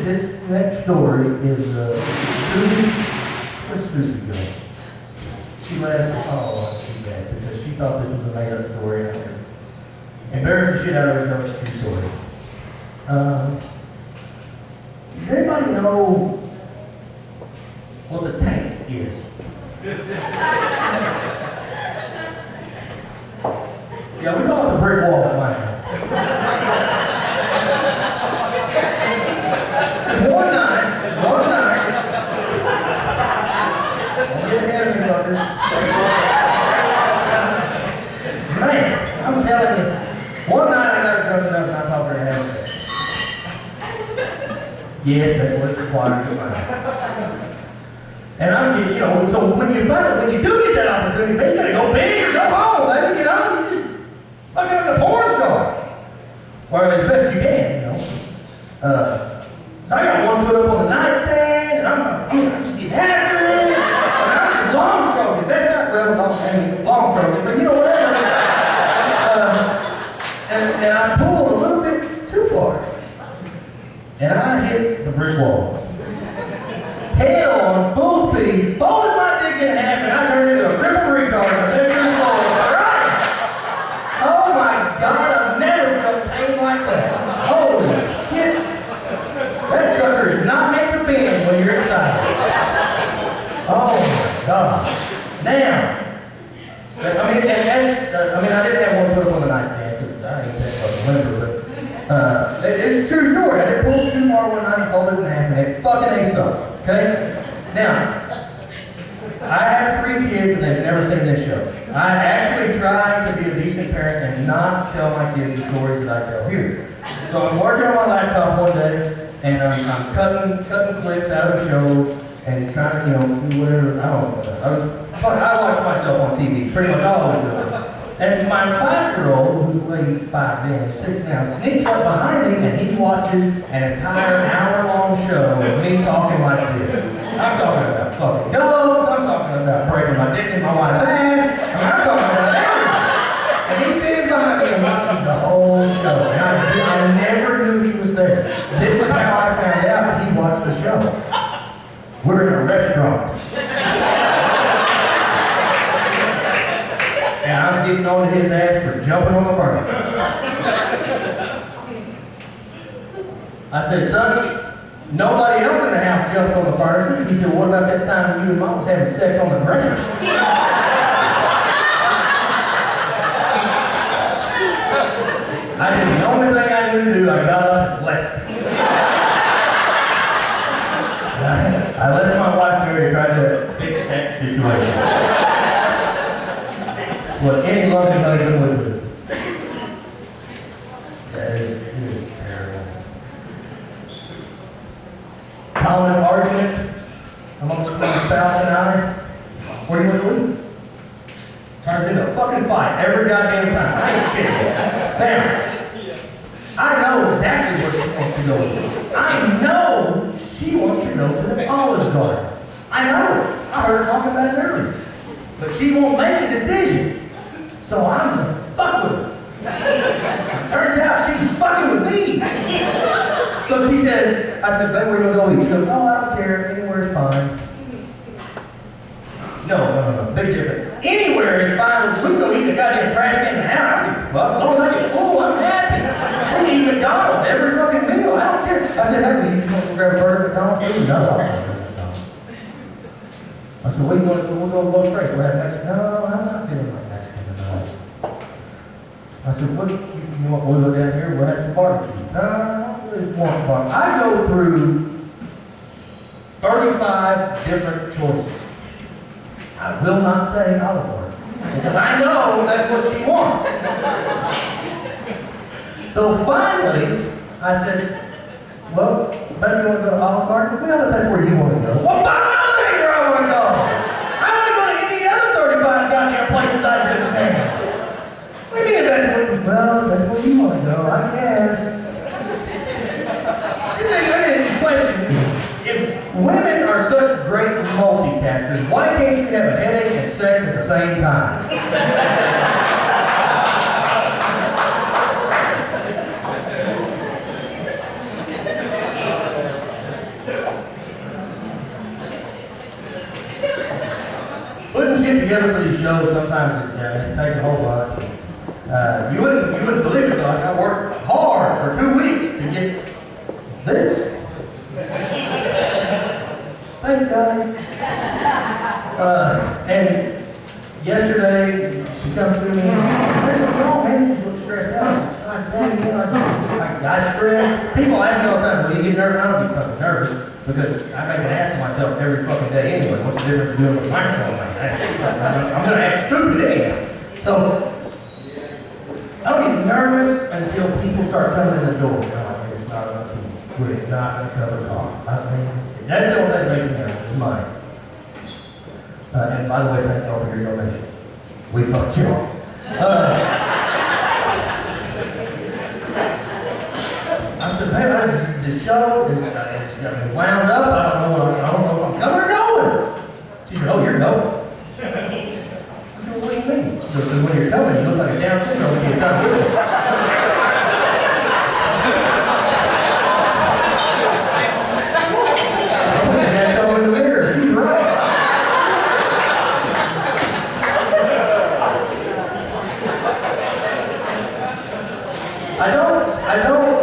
This next story is Susie. Where's Susie going? She left. Oh, she left because she thought this was a made-up story. Embarrassed the shit out of her. No, it's a true story. Does anybody know what the tank is? Yeah, we call it the brick wall at my house. One night, don't get ahead of me, fucker. Man, I'm telling you, one night I got drunk enough and I talked her head. Yes, that's what's required to find. And I'm getting, so when you do get that opportunity, man, you gotta go big or go home, baby, you just fucking like a porn star. Or as best you can, So I got one foot up on the nightstand, and I'm just getting after it. And I'm just long stroking. That's not long stroking, but whatever. And I pulled a little bit too far. And I hit the brick wall. Head on, full speed, folded my dick in half, and I turned into a crippled retard on the bedroom floor. Right? Oh my God, I've never felt pain like that. Holy shit. That sucker is not meant to bend when you're excited. Oh my God. Now, I didn't have one foot up on the nightstand because I ain't that fucking limber, but it's a true story. I did pull too far one night and folded it in half, and it fucking ate some. Okay? Now, I have 3 kids and they've never seen this show. I actually try to be a decent parent and not tell my kids the stories that I tell here. So I'm working on my laptop one day and I'm cutting clips out of the show and trying to, do whatever. I don't know. I watch myself on TV pretty much all the time. And my 5-year-old, who's weighed 5 then, 6 now, sneaks up behind me and he watches an entire hour-long show of me talking like this. I'm talking about fucking goats, I'm talking about breaking my dick in my wife's ass, I'm talking about everything. And he stands behind me and watches the whole show. And I never knew he was there. This is how I found out he watched the show. We're in a restaurant. And I'm getting on his ass for jumping on the furniture. I said, son, nobody else in the house jumps on the furniture. He said, well, what about that time when you and Mom was having sex on the dresser? I did the only thing I knew to do. I got up and left. I let my wife Mary try to fix that situation. What any loving husband would do. That is terrible. Common argument amongst my spouse and I, where do you want to leave? Turns into a fucking fight every goddamn time. I ain't shit. Now, I know exactly where she wants to go. I know she wants to go to the Olive Garden. I know. I heard her talking about it earlier. But she won't make a decision. So I'm gonna fuck with her. Turns out she's fucking with me. So she says, I said, babe, where you gonna go eat? She goes, oh, I don't care. Anywhere's fine. No. Big difference. Anywhere is fine. We can go eat the goddamn trash can in the house. I don't give a fuck. As long as I get full, I'm happy. We can eat McDonald's every fucking meal. I don't care. I said, hey, you just want to grab a burger at McDonald's? No, I don't want to go to McDonald's. I said, what do you want to do? We'll go to Los Tres. We'll have Mexican. No, I'm not feeling like Mexican tonight. I said, what do you want? We'll go down here. We'll have some barbecue. No, I don't really want barbecue. I go through 35 different choices. I will not say Olive Garden because I know that's what she wants. So finally, I said, well, better you want to go to Olive Garden? Well, if that's where you want to go. Well, fine, that ain't where I want to go. I want to go to any other 35 goddamn places I just named. What do you mean that's where, well, that's where you want to go, I guess. This is a question. If Women are such great multitaskers. Why can't you have a headache and sex at the same time? Putting shit together for these shows sometimes it takes a whole lot. You wouldn't believe it, though. I worked hard for 2 weeks to get this. Thanks, guys. And yesterday, she comes to me and says, "Oh, man, you just look stressed out." I stress. People ask me all the time, "Will you get nervous?" I don't get fucking nervous because I make an ass of myself every fucking day anyway. What's the difference doing with a microphone like that? I'm gonna act stupid anyhow. So I don't get nervous until people start coming in the door. No, it's not enough people. We're not a cover call. I mean, that's the only thing that makes me nervous. It's mine. And by the way, thank you all for your donation. We fucked you all. I said, "Babe, this show it's got me wound up. I don't know if I'm coming or going." She said, "Oh, you're going." I said, "What do you mean?" She said, "When you're coming, you look like a Down syndrome when you're coming with it." I don't,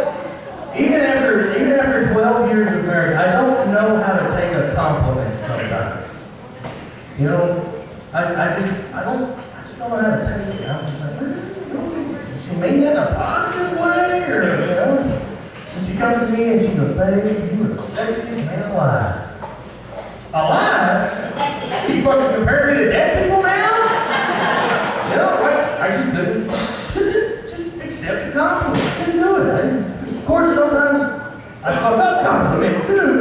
even after 12 years of marriage, I don't know how to take a compliment sometimes. You know, I just don't know how to take it. I'm just like, she mean that in a positive way, or, you know? And she comes to me and she goes, "Babe, you are the sexiest man alive." Alive? You fucking compare me to dead people now? You know, I just couldn't. Just accept the compliment. I couldn't do it. Of course, sometimes I fuck up compliments too.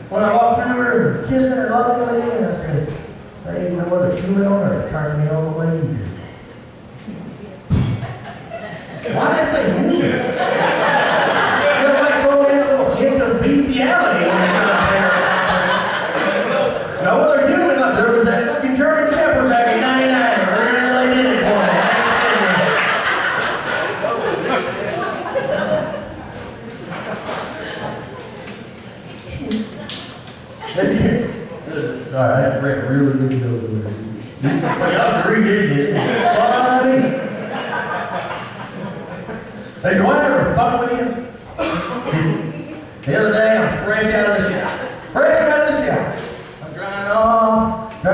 When I walk through her and kissing her lovingly, and I say, "Babe, you know what? A human on her turns me all the way to you." Why did I say human? Just like throwing in a little hint of bestiality when they come up there. No other human up there was that fucking German Shepherd back in '99. Really did it for me. Sorry, I have to break a really good deal with it. Y'all should read it. Funny. Hey, do I ever fuck with you? The other day, I'm fresh out of the shower. I'm drying off. I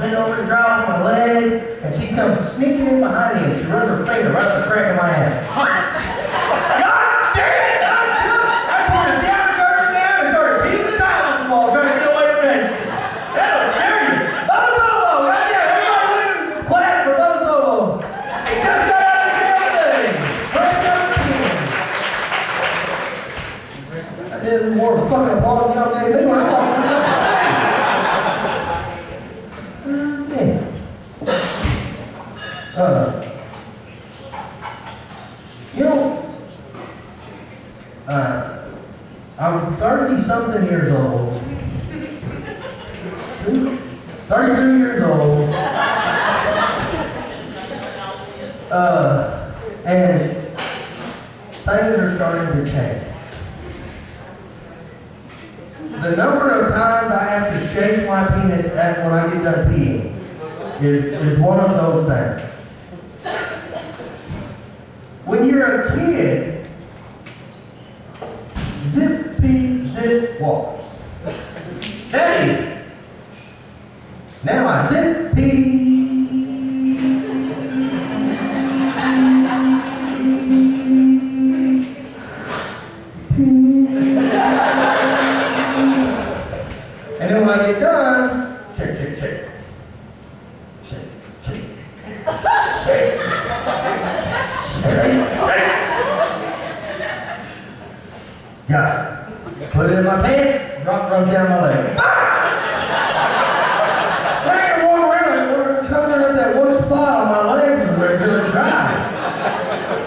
bend over to dry off my legs, and she comes sneaking in behind me, and she runs her finger right up the crack of my ass. God damn it! I tore the shower curtain down and started beating the tile off the wall, trying to get away from that shit. That'll scare you. Bubba Solo! Right there! Everybody looking clap for Bubba Solo. He just got out of the jail today. I did more fucking applause than y'all gave me when I walked in. You know, I'm 30-something years old. 32 years old. And things are starting to change. The number of times I have to shake my penis when I get done peeing is one of those things. When you're a kid, zip, pee, zip, walk. Daddy! Now I zip, pee. And then when I get done, check. Got it. Put it in my pants, runs down my leg. I can walk around covering up that one spot on my leg until it's dry.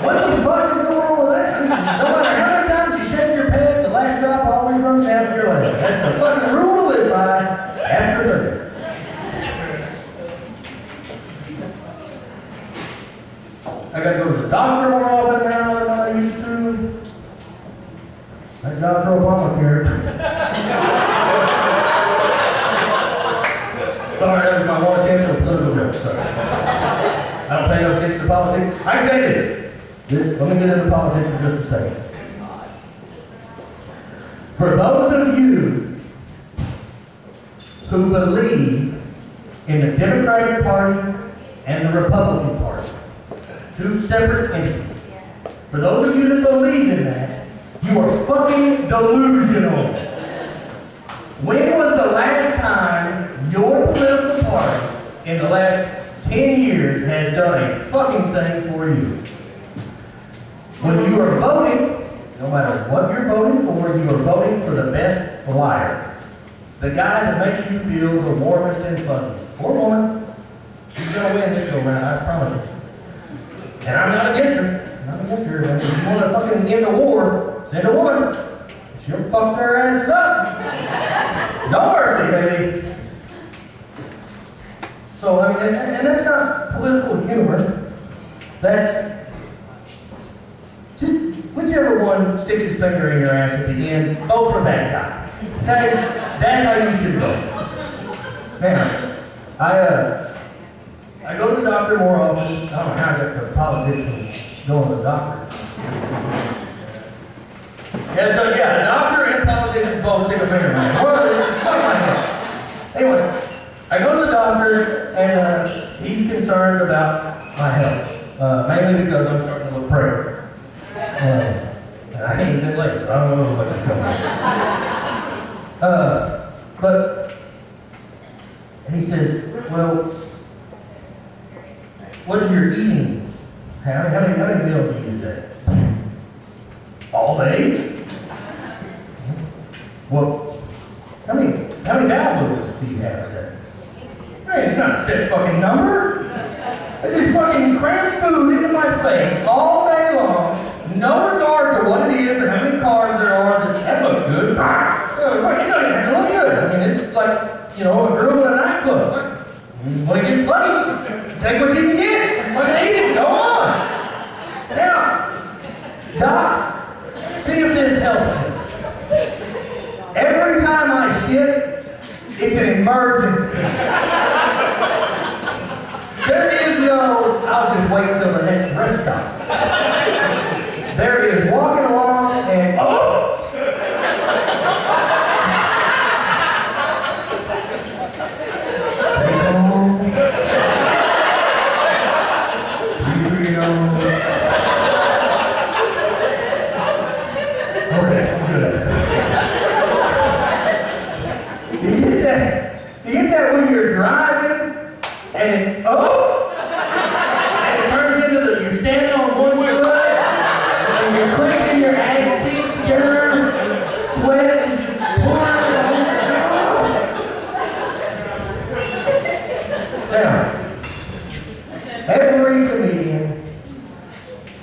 What the fuck is going on with that? No matter how many times you shake your peg, the last drop always runs down your leg. That's the fucking rule politics. I can tell you this. Let me get into politics for just a second. For those of you who believe in the Democratic Party and the Republican Party, two separate entities. For those of you that believe in that, you are fucking delusional. When was the last time your political party in the last 10 years has done a fucking thing for you? When you are voting, no matter what you're voting for, you are voting for the best liar. The guy that makes you feel the warmest and fuzziest. Or woman. She's gonna win this go round, I promise you. And I'm not against her. I'm not against her. I mean, if you want to fucking end the war, send a woman. She'll fuck their asses up. No mercy, baby. So, I mean, and that's not political humor. That's just whichever one sticks his finger in your ass at the end, vote for that guy. Okay? That's how you should vote. Now, I go to the doctor more often. I don't know how I got to politics and going to the doctor. And so, yeah, the doctor and politicians both stick a finger in my ass. Anyway, I go to the doctor and he's concerned about my health. Mainly because I'm starting to look pregnant. And I ain't been late, so I don't know what that's going on. But he says, well, what is your eating? How many meals do you eat a day? All day? Well, how many bowels do you have a day? Hey, it's not a set fucking number. It's just fucking cram food into my face all day long, no regard to what it is or how many carbs there are. Just that looks good. You don't even have to look good. I mean, it's like, you know, a girl in a nightclub. When it gets late, take what you can get. Fucking eat it. Go on. Now, Doc, see if this helps you. Every time I shit, it's an emergency. There is no, I'll just wait till the next rest stop. There is walking along and, oh! Okay, good. You get that when you're driving, and it, and it turns into you're standing on one foot, and you're clicking your ass cheeks together, sweat is just pouring. Now, every comedian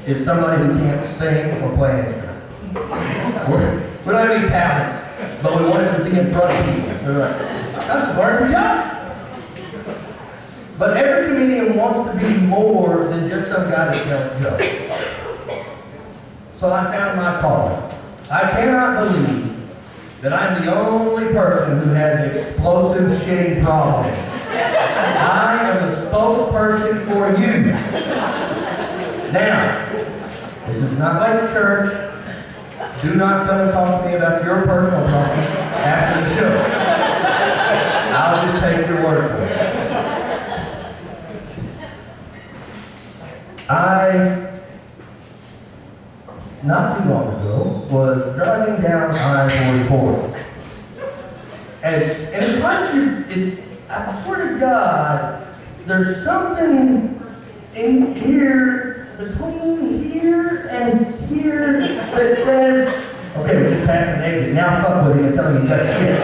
is somebody who can't sing or play an instrument. We don't have any talents, but we want it to be in front of people. So we're like, I'm just learning some jokes. But every comedian wants to be more than just some guy that tells jokes. So I found my calling. I cannot believe that I'm the only person who has an explosive shitting problem. I am the spokesperson for you. Now, this is not like church. Do not come and talk to me about your personal problems after the show. I'll just take your word for it. Not too long ago, was driving down I-44. And it's like I swear to God, there's something in here, between here and here, that says, okay, we just passed an exit, now fuck with him and tell him he's got shit.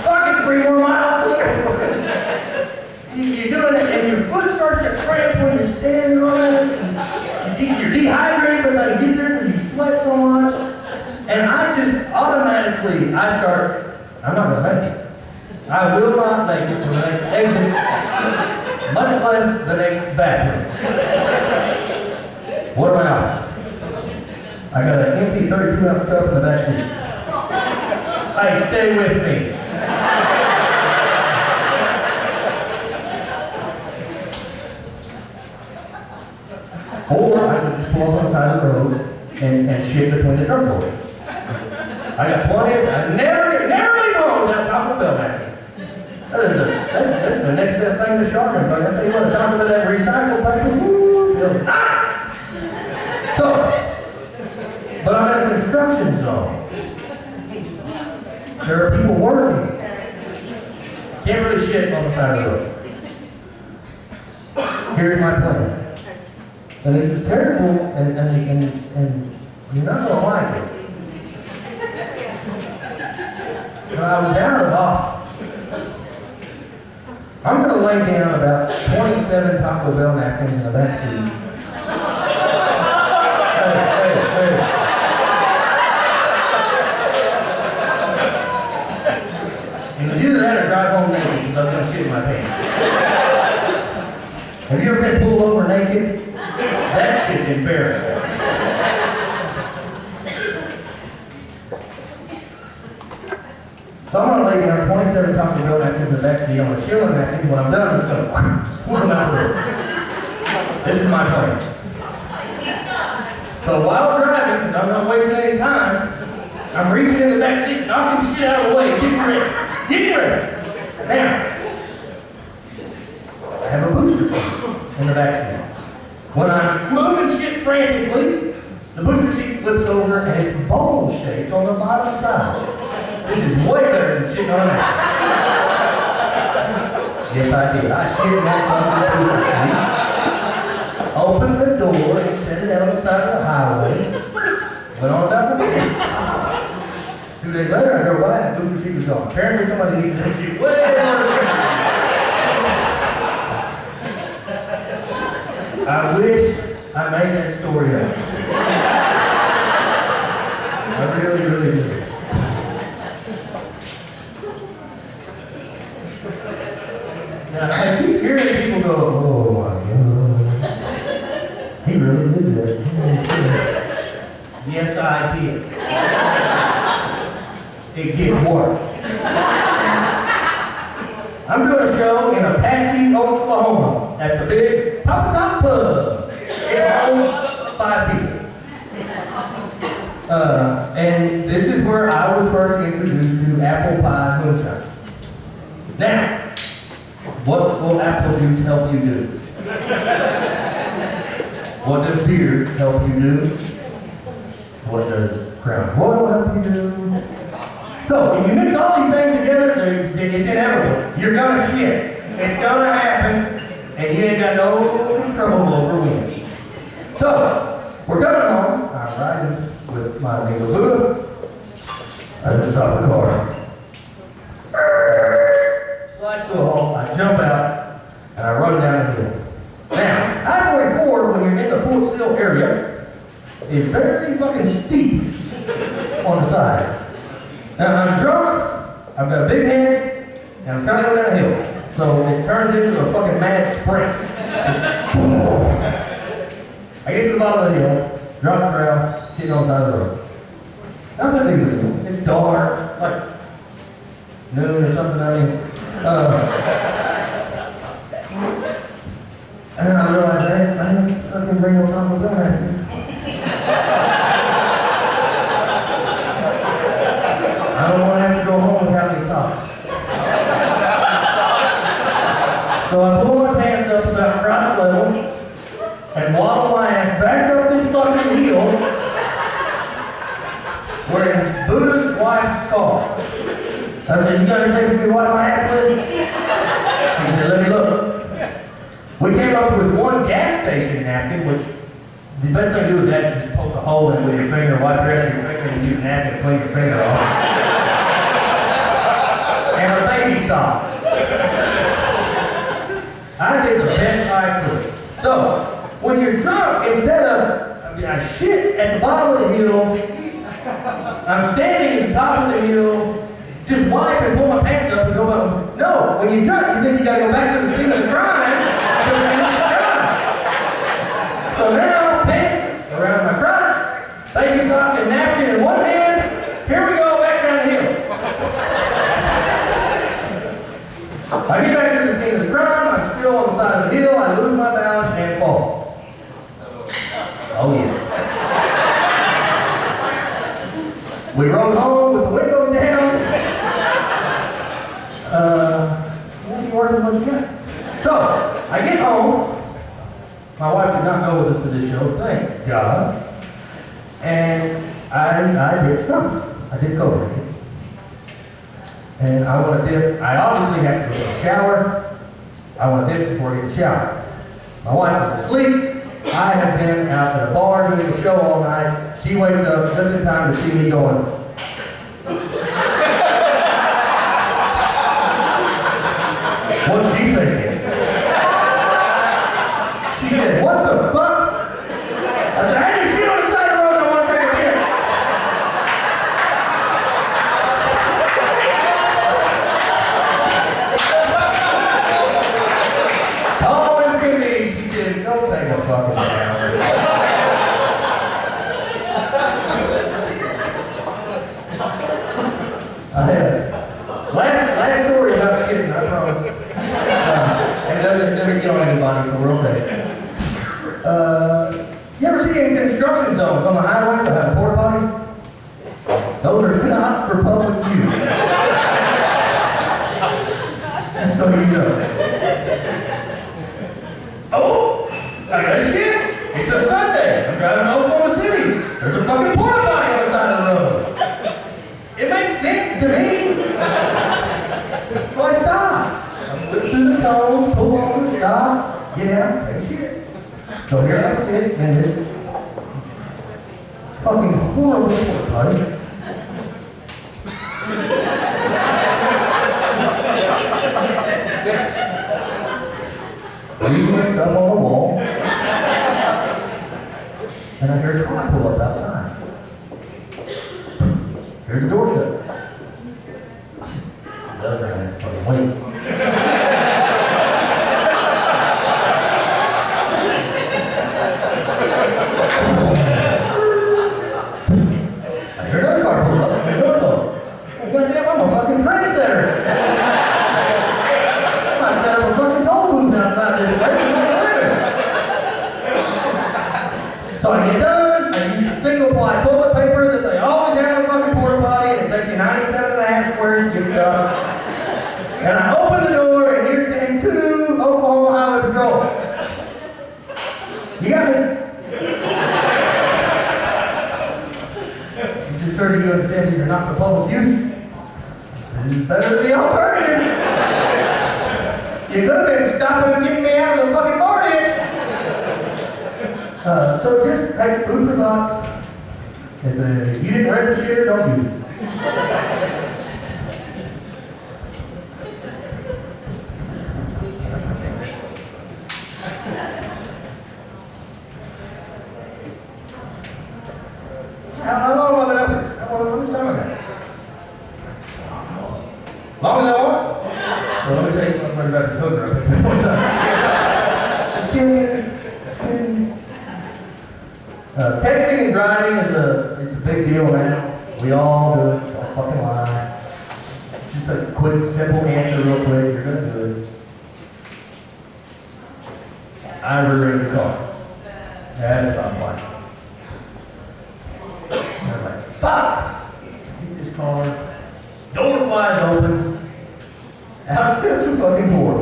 Fuck, it's 3 more miles to the next one. You're doing it, and your foot starts to cramp when you're standing on it. You're dehydrated by the time you get there because you sweat so much. And I just automatically, I'm not going to make it. I will not make it to the next exit, much less the next bathroom. What am I out? I got an empty 32-ounce cup in the back seat. Hey, stay with me. would just pull up on the side of the road and shit between the truck doors. I got plenty of, I never leave home without Taco Bell napkins. That's the next best thing to sharking, but I tell you what, Taco Bell, that recycled paper, woo, So, but I'm in a construction zone. There are people working. Can't really shit on the side of the road. Here's my plan. And this is terrible, and you're not going to like it. But I was out of office. I'm going to lay down about 27 Taco Bell napkins in the back seat. Hey. And it's either that or drive home naked because I'm going to shit in my pants. Have you ever been pulled over naked? That shit's embarrassing. So I'm going to lay down 27 Taco Bell napkins in the back seat. I'm going to chill in that napkin. When I'm done, I'm just going to swoop them out the road. This is my plan. So while driving, because I'm not wasting any time, I'm reaching in the back seat, knocking shit out of the way, getting ready. Now, I have a booster seat in the back seat. When I'm moving shit frantically, the booster seat flips over and it's bowl shaped on the bottom side. This is way better than shitting on that. Yes, I did. I shit in that fucking booster seat. Opened the door and set it out on the side of the highway. Went on top of it. 2 days later, I drove by and the booster seat was gone. Apparently, somebody needed that shit way over there. I wish I made that story up. I really do. Now, I keep hearing people go, oh my God. He really did that. Yes, I did. It gets worse. I'm doing a show in Apache, Oklahoma, at the big Pop Top Pub. It holds 5 people. And this is where I was first introduced to apple pie moonshine. Now, what will apple juice help you do? What does beer help you do? What does Crown Royal help you do? So, if you mix all these things together, it's inevitable. You're gonna shit. It's gonna happen, and you ain't got no trouble over wind. So, we're coming home. I'm riding with my neighbor Buddha. I just stop the car. Slides to a halt. I jump out, and I run down the hill. Now, I-44, when you're in the Fort Sill area, is very fucking steep on the side. Now, I'm drunk, I've got a big head, and I'm trying to go down the hill. So it turns into a fucking mad sprint. I get to the bottom of the hill, drop the trail, sitting on the side of the road. Nothing big of a deal. It's dark, it's like noon or something, and then I realized I didn't fucking bring no Taco Bell napkins. I don't want to have to go home without any socks. So I pull my pants up about crotch level and waddle my ass back up this fucking hill wearing Buddha's wife's car. I said, you got anything for me to wipe my ass with? He said, let me look. We came up with one gas station napkin, which the best thing to do with that is just poke a hole in it with your finger, wipe your ass with your finger, and use a napkin to clean your finger off. And a baby sock. I did the best I could. So, when you're drunk, instead of, I shit at the bottom of the hill, I'm standing at the top of the hill, just wipe and pull my pants up and go up. No, when you're drunk, you think you gotta go back to the scene of the crime. So now, pants around my crotch, baby sock and napkin in one hand. Here we go, back down the hill. I get back to the scene of the crime, I'm still on the side of the hill, I lose my balance and fall. Oh yeah. We rode home with the windows down. What you got? So, I get home. My wife did not go with us to this show, thank God. And I did stuff. I did cover. And I want to dip. I obviously have to go to the shower. I want to dip before I get in the shower. My wife was asleep. I have been out at a bar doing a show all night. She wakes up just in time to see me going. What's she thinking? She said, what the fuck? I said, hey, you shit on the side of the road, I want to take a shit. Oh, it's good me. She said, don't take a fucking shower. I had last story about shitting, I promise. And it doesn't get on anybody, so we're okay. You ever see in construction zones on the highway that have porta potties? Those are not for public use. So you know. Oh, I got a shit. It's a Sunday. I'm driving to Oklahoma City. There's a fucking porta potty on the side of the road. It makes sense to me. So I stop. I flip through the tunnel, pull over, stop, get out, take a shit. So here I sit in this fucking horrible porta potty. Reading my stuff on the wall. And I hear the car pull up outside. Here's the door shut. The other guy fucking wait. I hear another car pull up. I go, goddamn, I'm a fucking trendsetter. I might set up a fucking toll booth outside this place. So I get done. I use the single ply toilet paper that they always have in the fucking porta potty. It takes you 97.5 squares to get it done. And I open the door, and here stands two Oklahoma Highway Patrol. You got me? Sir, do you understand these are not for public use? This is better than the alternative. You could have been stopping and getting me out of the fucking bar ditch. So just take food for thought. If you didn't rent the shit, don't use it. How long have I been up here? How much time I got? Long as I want? Well, let me tell you something about the code right Just kidding. Texting and driving it's a big deal now. We all do it. Don't fucking lie. Just a quick, simple answer real quick. You're going to do it. I read the car. That is not fine. I was like, fuck! Get this car. Door flies open. Out steps a fucking door.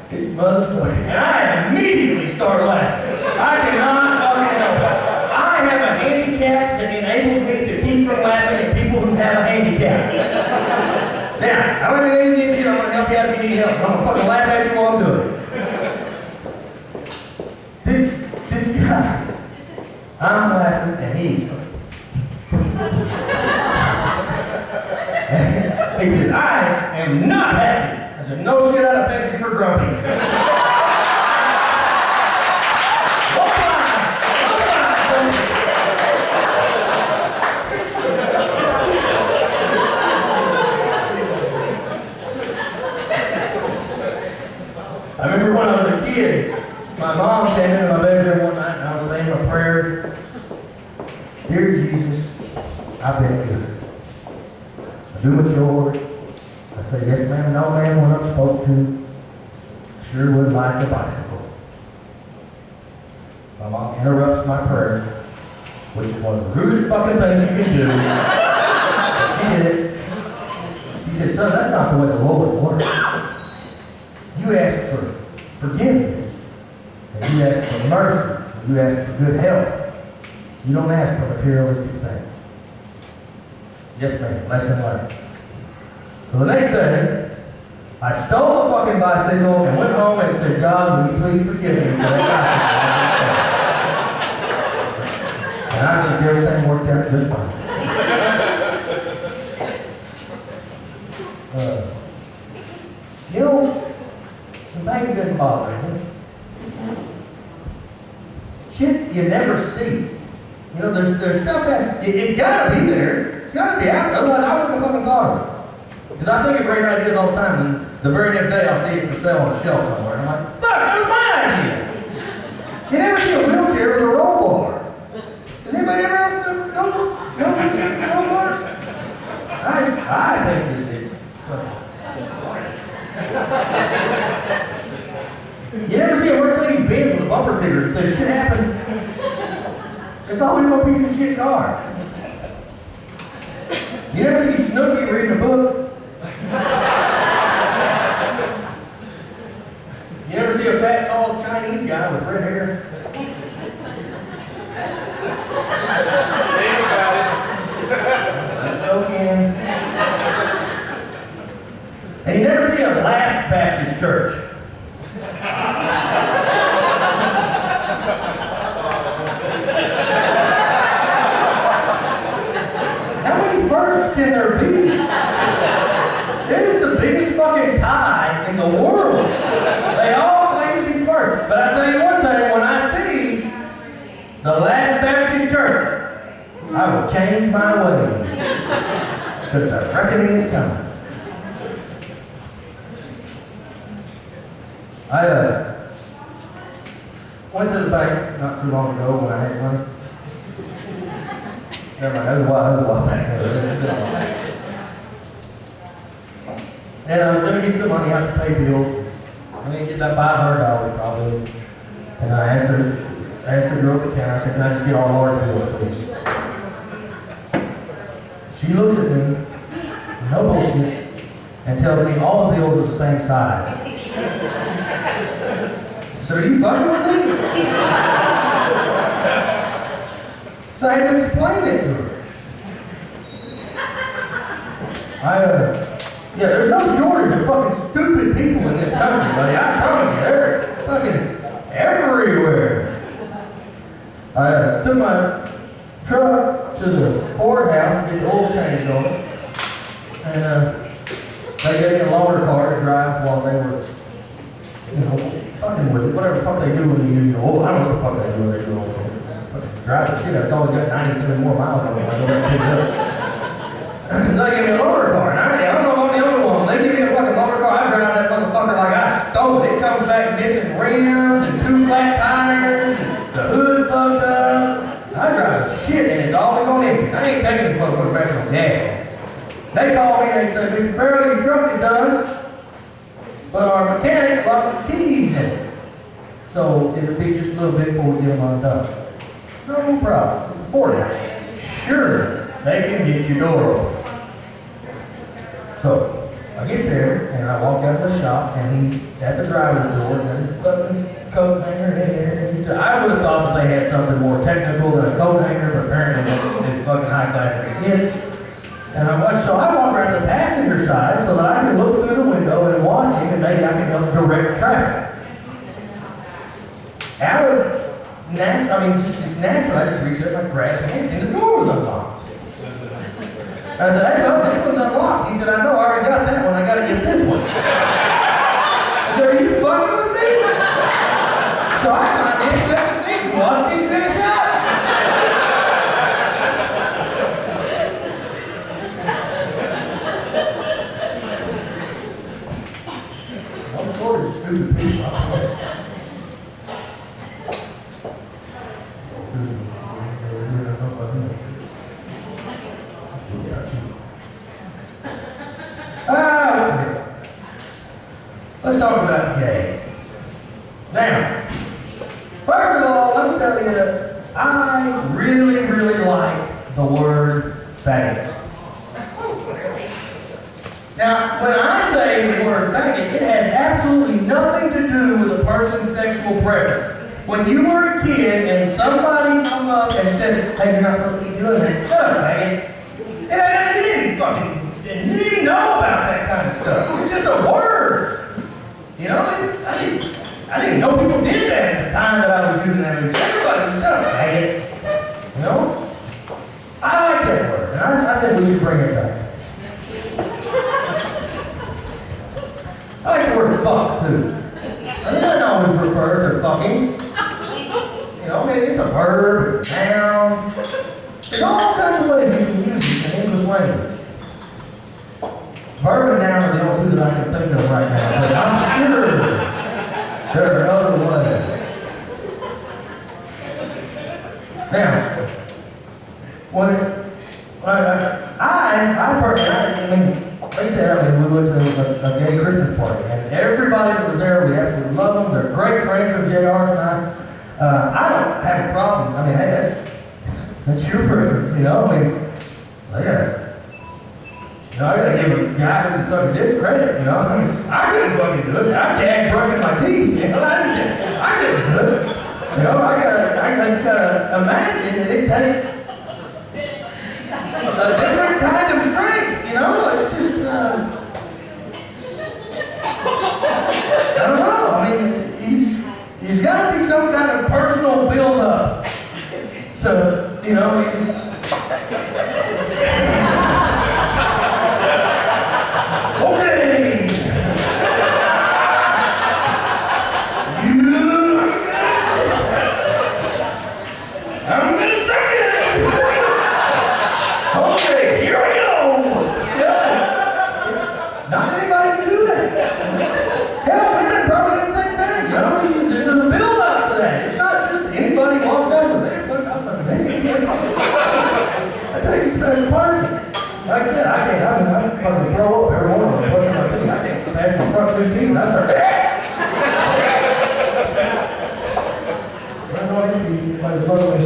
This motherfucker. And I immediately start laughing. I cannot fucking help it. I have a handicap that enables me to keep from laughing at people who have a handicap. Now, I don't have anything against you. I'm going to help you out if you need help. I'm going to fucking laugh at you while I'm doing it. This guy. I'm laughing and he's he says, I am not happy. I said, no shit, I'd have begged you for grumpy. I remember when I was a kid, my mom came into my bedroom one night and I was saying my prayers. Dear Jesus, I've been good. I do what you order. I say, yes ma'am, no ma'am, when I'm supposed to. Sure would like a bicycle. My mom interrupts my prayer, which is one of the rudest fucking things you can do. She did it. She said, son, that's not the way the Lord works. You ask for forgiveness, and you ask for mercy, and you ask for good health. You don't ask for materialistic things. Yes, ma'am. Lesson learned. So the next day, I stole a fucking bicycle and went home and said, God, will you please forgive me for that bicycle? And I think everything worked out just fine. You know, the thing doesn't bother me. Shit you never see. You know, there's stuff that, it's gotta be there. It's gotta be out there. Otherwise, I wouldn't have fucking thought of it. Because I think of great ideas all the time, and the very next day I'll see it for sale on a shelf somewhere. And I'm like, fuck, that was my idea. You never see a wheelchair with a roll bar. Does anybody ever else go wheelchair with a roll bar? I think it's you never see a Mercedes Benz with a bumper sticker that says shit happens. It's always one piece of shit car. You never see Snooki reading a book. You never see a fat, tall Chinese guy with red hair. That's okay. And you never see a Last Baptist church. How many verses can there be? It is the biggest fucking tie in the world. They all claim to be first. But I tell you one thing, when I see the Last Baptist Church, I will change my ways. Because the reckoning is coming. I went to the bank not too long ago when I had money. Never mind, that was a while back. And I was going to get some money out to pay bills. I mean, get that $500 probably. And I asked the girl at the counter, I said, can I just get all our bills, please? She looks at me, no bullshit, and tells me all the bills are the same size. So are you fucking with me? So I had to explain it to her. Yeah, there's no shortage of fucking stupid people in this country, buddy. I promise you, they're fucking everywhere. I took my truck to the courthouse to get the oil changed on it. And they gave me a loaner car to drive while they were, you know, fucking with it. Whatever the fuck they do when you use your oil. I don't know what the fuck they do when they do oil. Fucking drive the shit. I've only got 97 more miles on it. I go back and pick it up. They give me a loaner car. And I don't know if I'm the only one. They give me a fucking loaner car. I drive that motherfucker like I stole it. It comes back missing rims and 2 flat tires. And the hood's fucked up. I drive shit and it's always on empty. I ain't taking this motherfucker back on gas. They call me and they say, Mr. Ferrell, your truck is done, but our mechanic locked the keys in it. So it'll be just a little bit before we get them undone. No problem. It's $40. Sure, they can get your door open. So I get there and I walk out of the shop and he's at the driver's door and there's a fucking coat hanger in there. I would have thought that they had something more technical than a coat hanger, but apparently it's fucking high class for kids. And I walk around to the passenger side so that I can look through the window and watch him and maybe I can help direct traffic. Out of it's natural, I just reached up and grabbed the hand and the door was unlocked. I said, hey, no, this one's unlocked. He said, I know, I already got that one, I gotta get this one. I said, are you fucking with me? So I climbed in, set the seat, and watched him finish up. I'm sort of stupid people. Let's talk about gay. Now, first of all, let me tell you, I really, really like the word faggot. Now, when I say the word faggot, it has absolutely nothing to do with a person's sexual preference. When you were a kid and somebody come up and said, hey, you're not supposed to be doing that, shut up, faggot. And you didn't even know about that kind of stuff. It's just a word. You know, I didn't know people did that at the time that I was using that. Everybody was shut up, faggot. You know? I like that word, and I think we should bring it back. I like the word fuck, too. I mean, I always refer to fucking. You know, I mean, it's a verb, it's a noun. There's all kinds of ways you can use it in English language. Verb and noun are the only two that I can think of right now, but I'm sure there are other ways. Now, I personally, like I said, we went to a gay Christmas party, and everybody that was there, we absolutely love them. They're great friends with JR's and I don't have a problem. I mean, hey, that's your preference, you know. I mean, I gotta give a guy who can suck a dick credit, you know. I mean, I couldn't fucking do it. I can't brushing my teeth, you know. I couldn't do it. You know, I just gotta imagine that it takes a different kind of strength, you know. It's just, I don't know. I mean, there's got to be some kind of personal build-up. So, you know, you just... Okay! I'm gonna suck it! Okay, here we go! Yeah. Not anybody can do that. Hell, women probably do the same thing, you know? There's a build-up to that. It's not just anybody walks out with it. That takes a special person. Like I said, I fucking throw up every morning and push my feet. I can't pass my front 2 teeth and I start, I don't know anybody front me.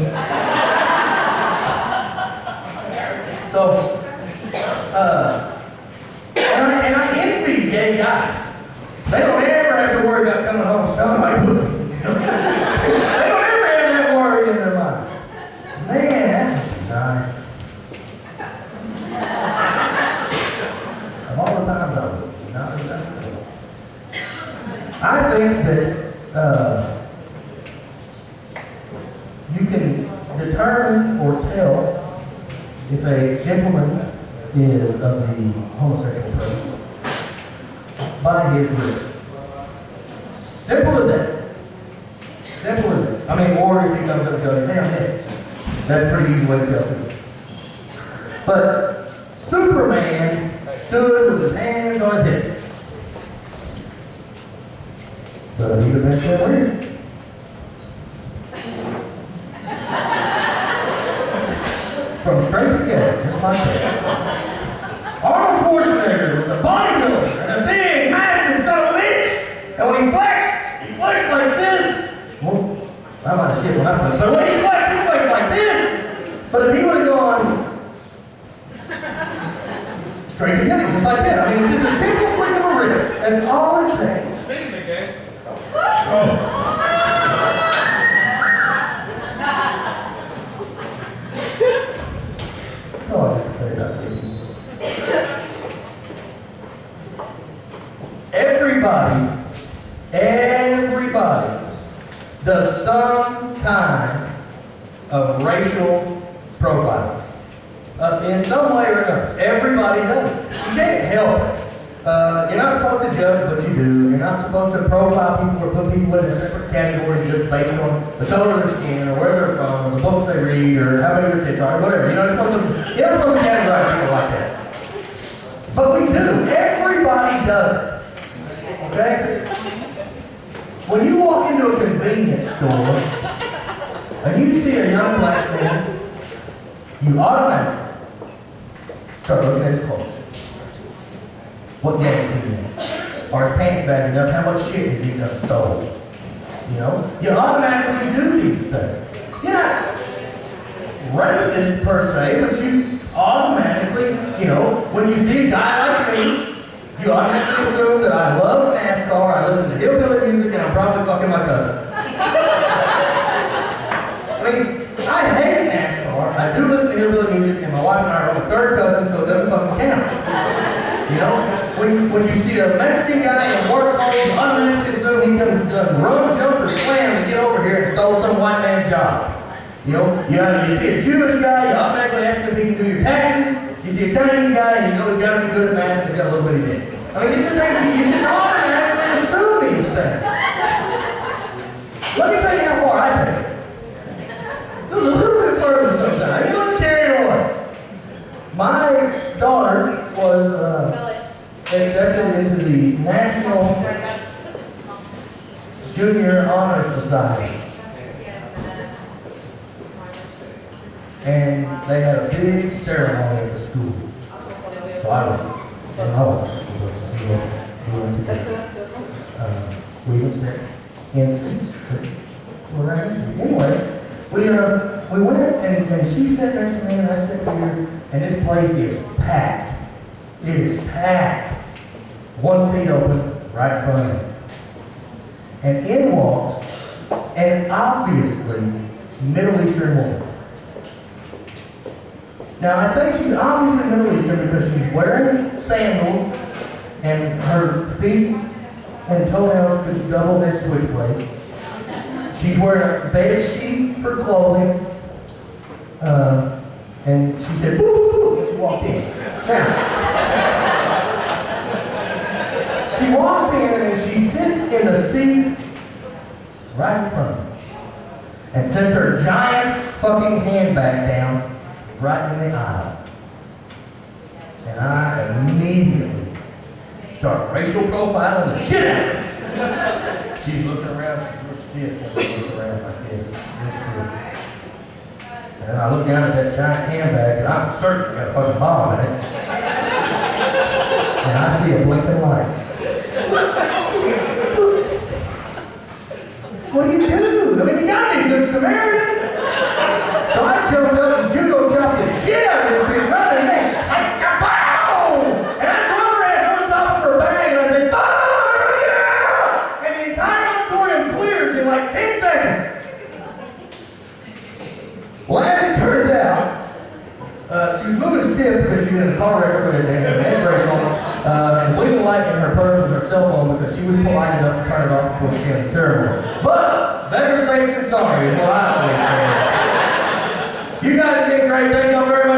So, and I envy gay guys. They don't ever have to worry about coming home smelling like pussy. They don't ever have that worry in their life. Man, that's nice. Of all the times I would not exactly. I think that you can determine or tell if a gentleman is of the homosexual preference by his wrist. Simple as that. Simple as that. I mean, or if he comes up and goes, damn, hey, that's a pretty easy way to tell people. But Superman stood with his hands on his hips. So he'd have been so weird. From straight to gay, just like that. Arnold Schwarzenegger was a bodybuilder and a big, massive son of a bitch. And when he flexed like this. Well, I might have shit when I flexed, but when he flexed like this. But if he would have gone straight to gay, just like that. I mean, it's just a simple flick of a wrist. That's all it takes. Speaking of gay. Oh, I didn't say that. Everybody does some kind of racial profiling. In some way or another. Everybody does it. You can't help it. You're not supposed to judge what you do. You're not supposed to profile people or put people in a separate category just based on the color of their skin or where they're from or the books they read or how many their tits are or whatever. You're not supposed to categorize people like that. But we do. Everybody does it. Okay? When you walk into a convenience store and you see a young black man, you automatically start looking at his clothes. What gang is he in? Are his pants bagged up? How much shit has he done stole? You know? You automatically do these things. racist per se, but you automatically, you know, when you see a guy like me, you automatically assume that I love NASCAR, I listen to hillbilly music, and I'm probably fucking my cousin. I mean, I hate NASCAR. I do listen to hillbilly music, and my wife and I are only third cousins, so it doesn't fucking count. You know, when you see a Mexican guy in work clothes, you automatically assume he comes run, jump, or slam to get over here and stole some white man's job. You know, you see a Jewish guy, you automatically ask him if he can do your taxes. You see a Chinese guy, and you know he's got to be good at math, and he's got a little bit of dick. I mean, these are things you just automatically assume these things. Let me tell you how far I take it. It was a little bit further sometimes. You don't carry away. My daughter was accepted into the National Junior Honor Society. And they had a big ceremony at the school. So I went to we would sit in seats. Anyway, we went and she sat next to me and I sat here, and this place is packed. It is packed. One seat open right in front of me. And in walks an obviously Middle Eastern woman. Now I say she's obviously Middle Eastern because she's wearing sandals and her feet and toenails could double as switchblades. She's wearing a bed sheet for clothing. And she said, "Boo, boo, boo," when she walked in. Now, she walks in and she sits in the seat right in front of me and sets her giant fucking handbag down right in the aisle. And I immediately start racial profiling the shit out of her. She's looking around, she's real stiff, and she looks around like this. And I look down at that giant handbag, and I'm certain it's got a fucking bomb in it. And I see a blinking light. What do you do? I mean, you gotta be a good Samaritan. So I jumped up and judo chopped the shit out of this bitch right in there. Like, kapow! And I drove her ass over the top of her bag, and I said, "Bah!" And the entire auditorium clears in like 10 seconds. Well, as it turns out, she was moving stiff because she was in a car wreck with a head brace on, and the blinking light in her purse was her cell phone because she was polite enough to turn it off before she came to the ceremony. But better safe than sorry is what I always say. You guys did great. Thank y'all very much.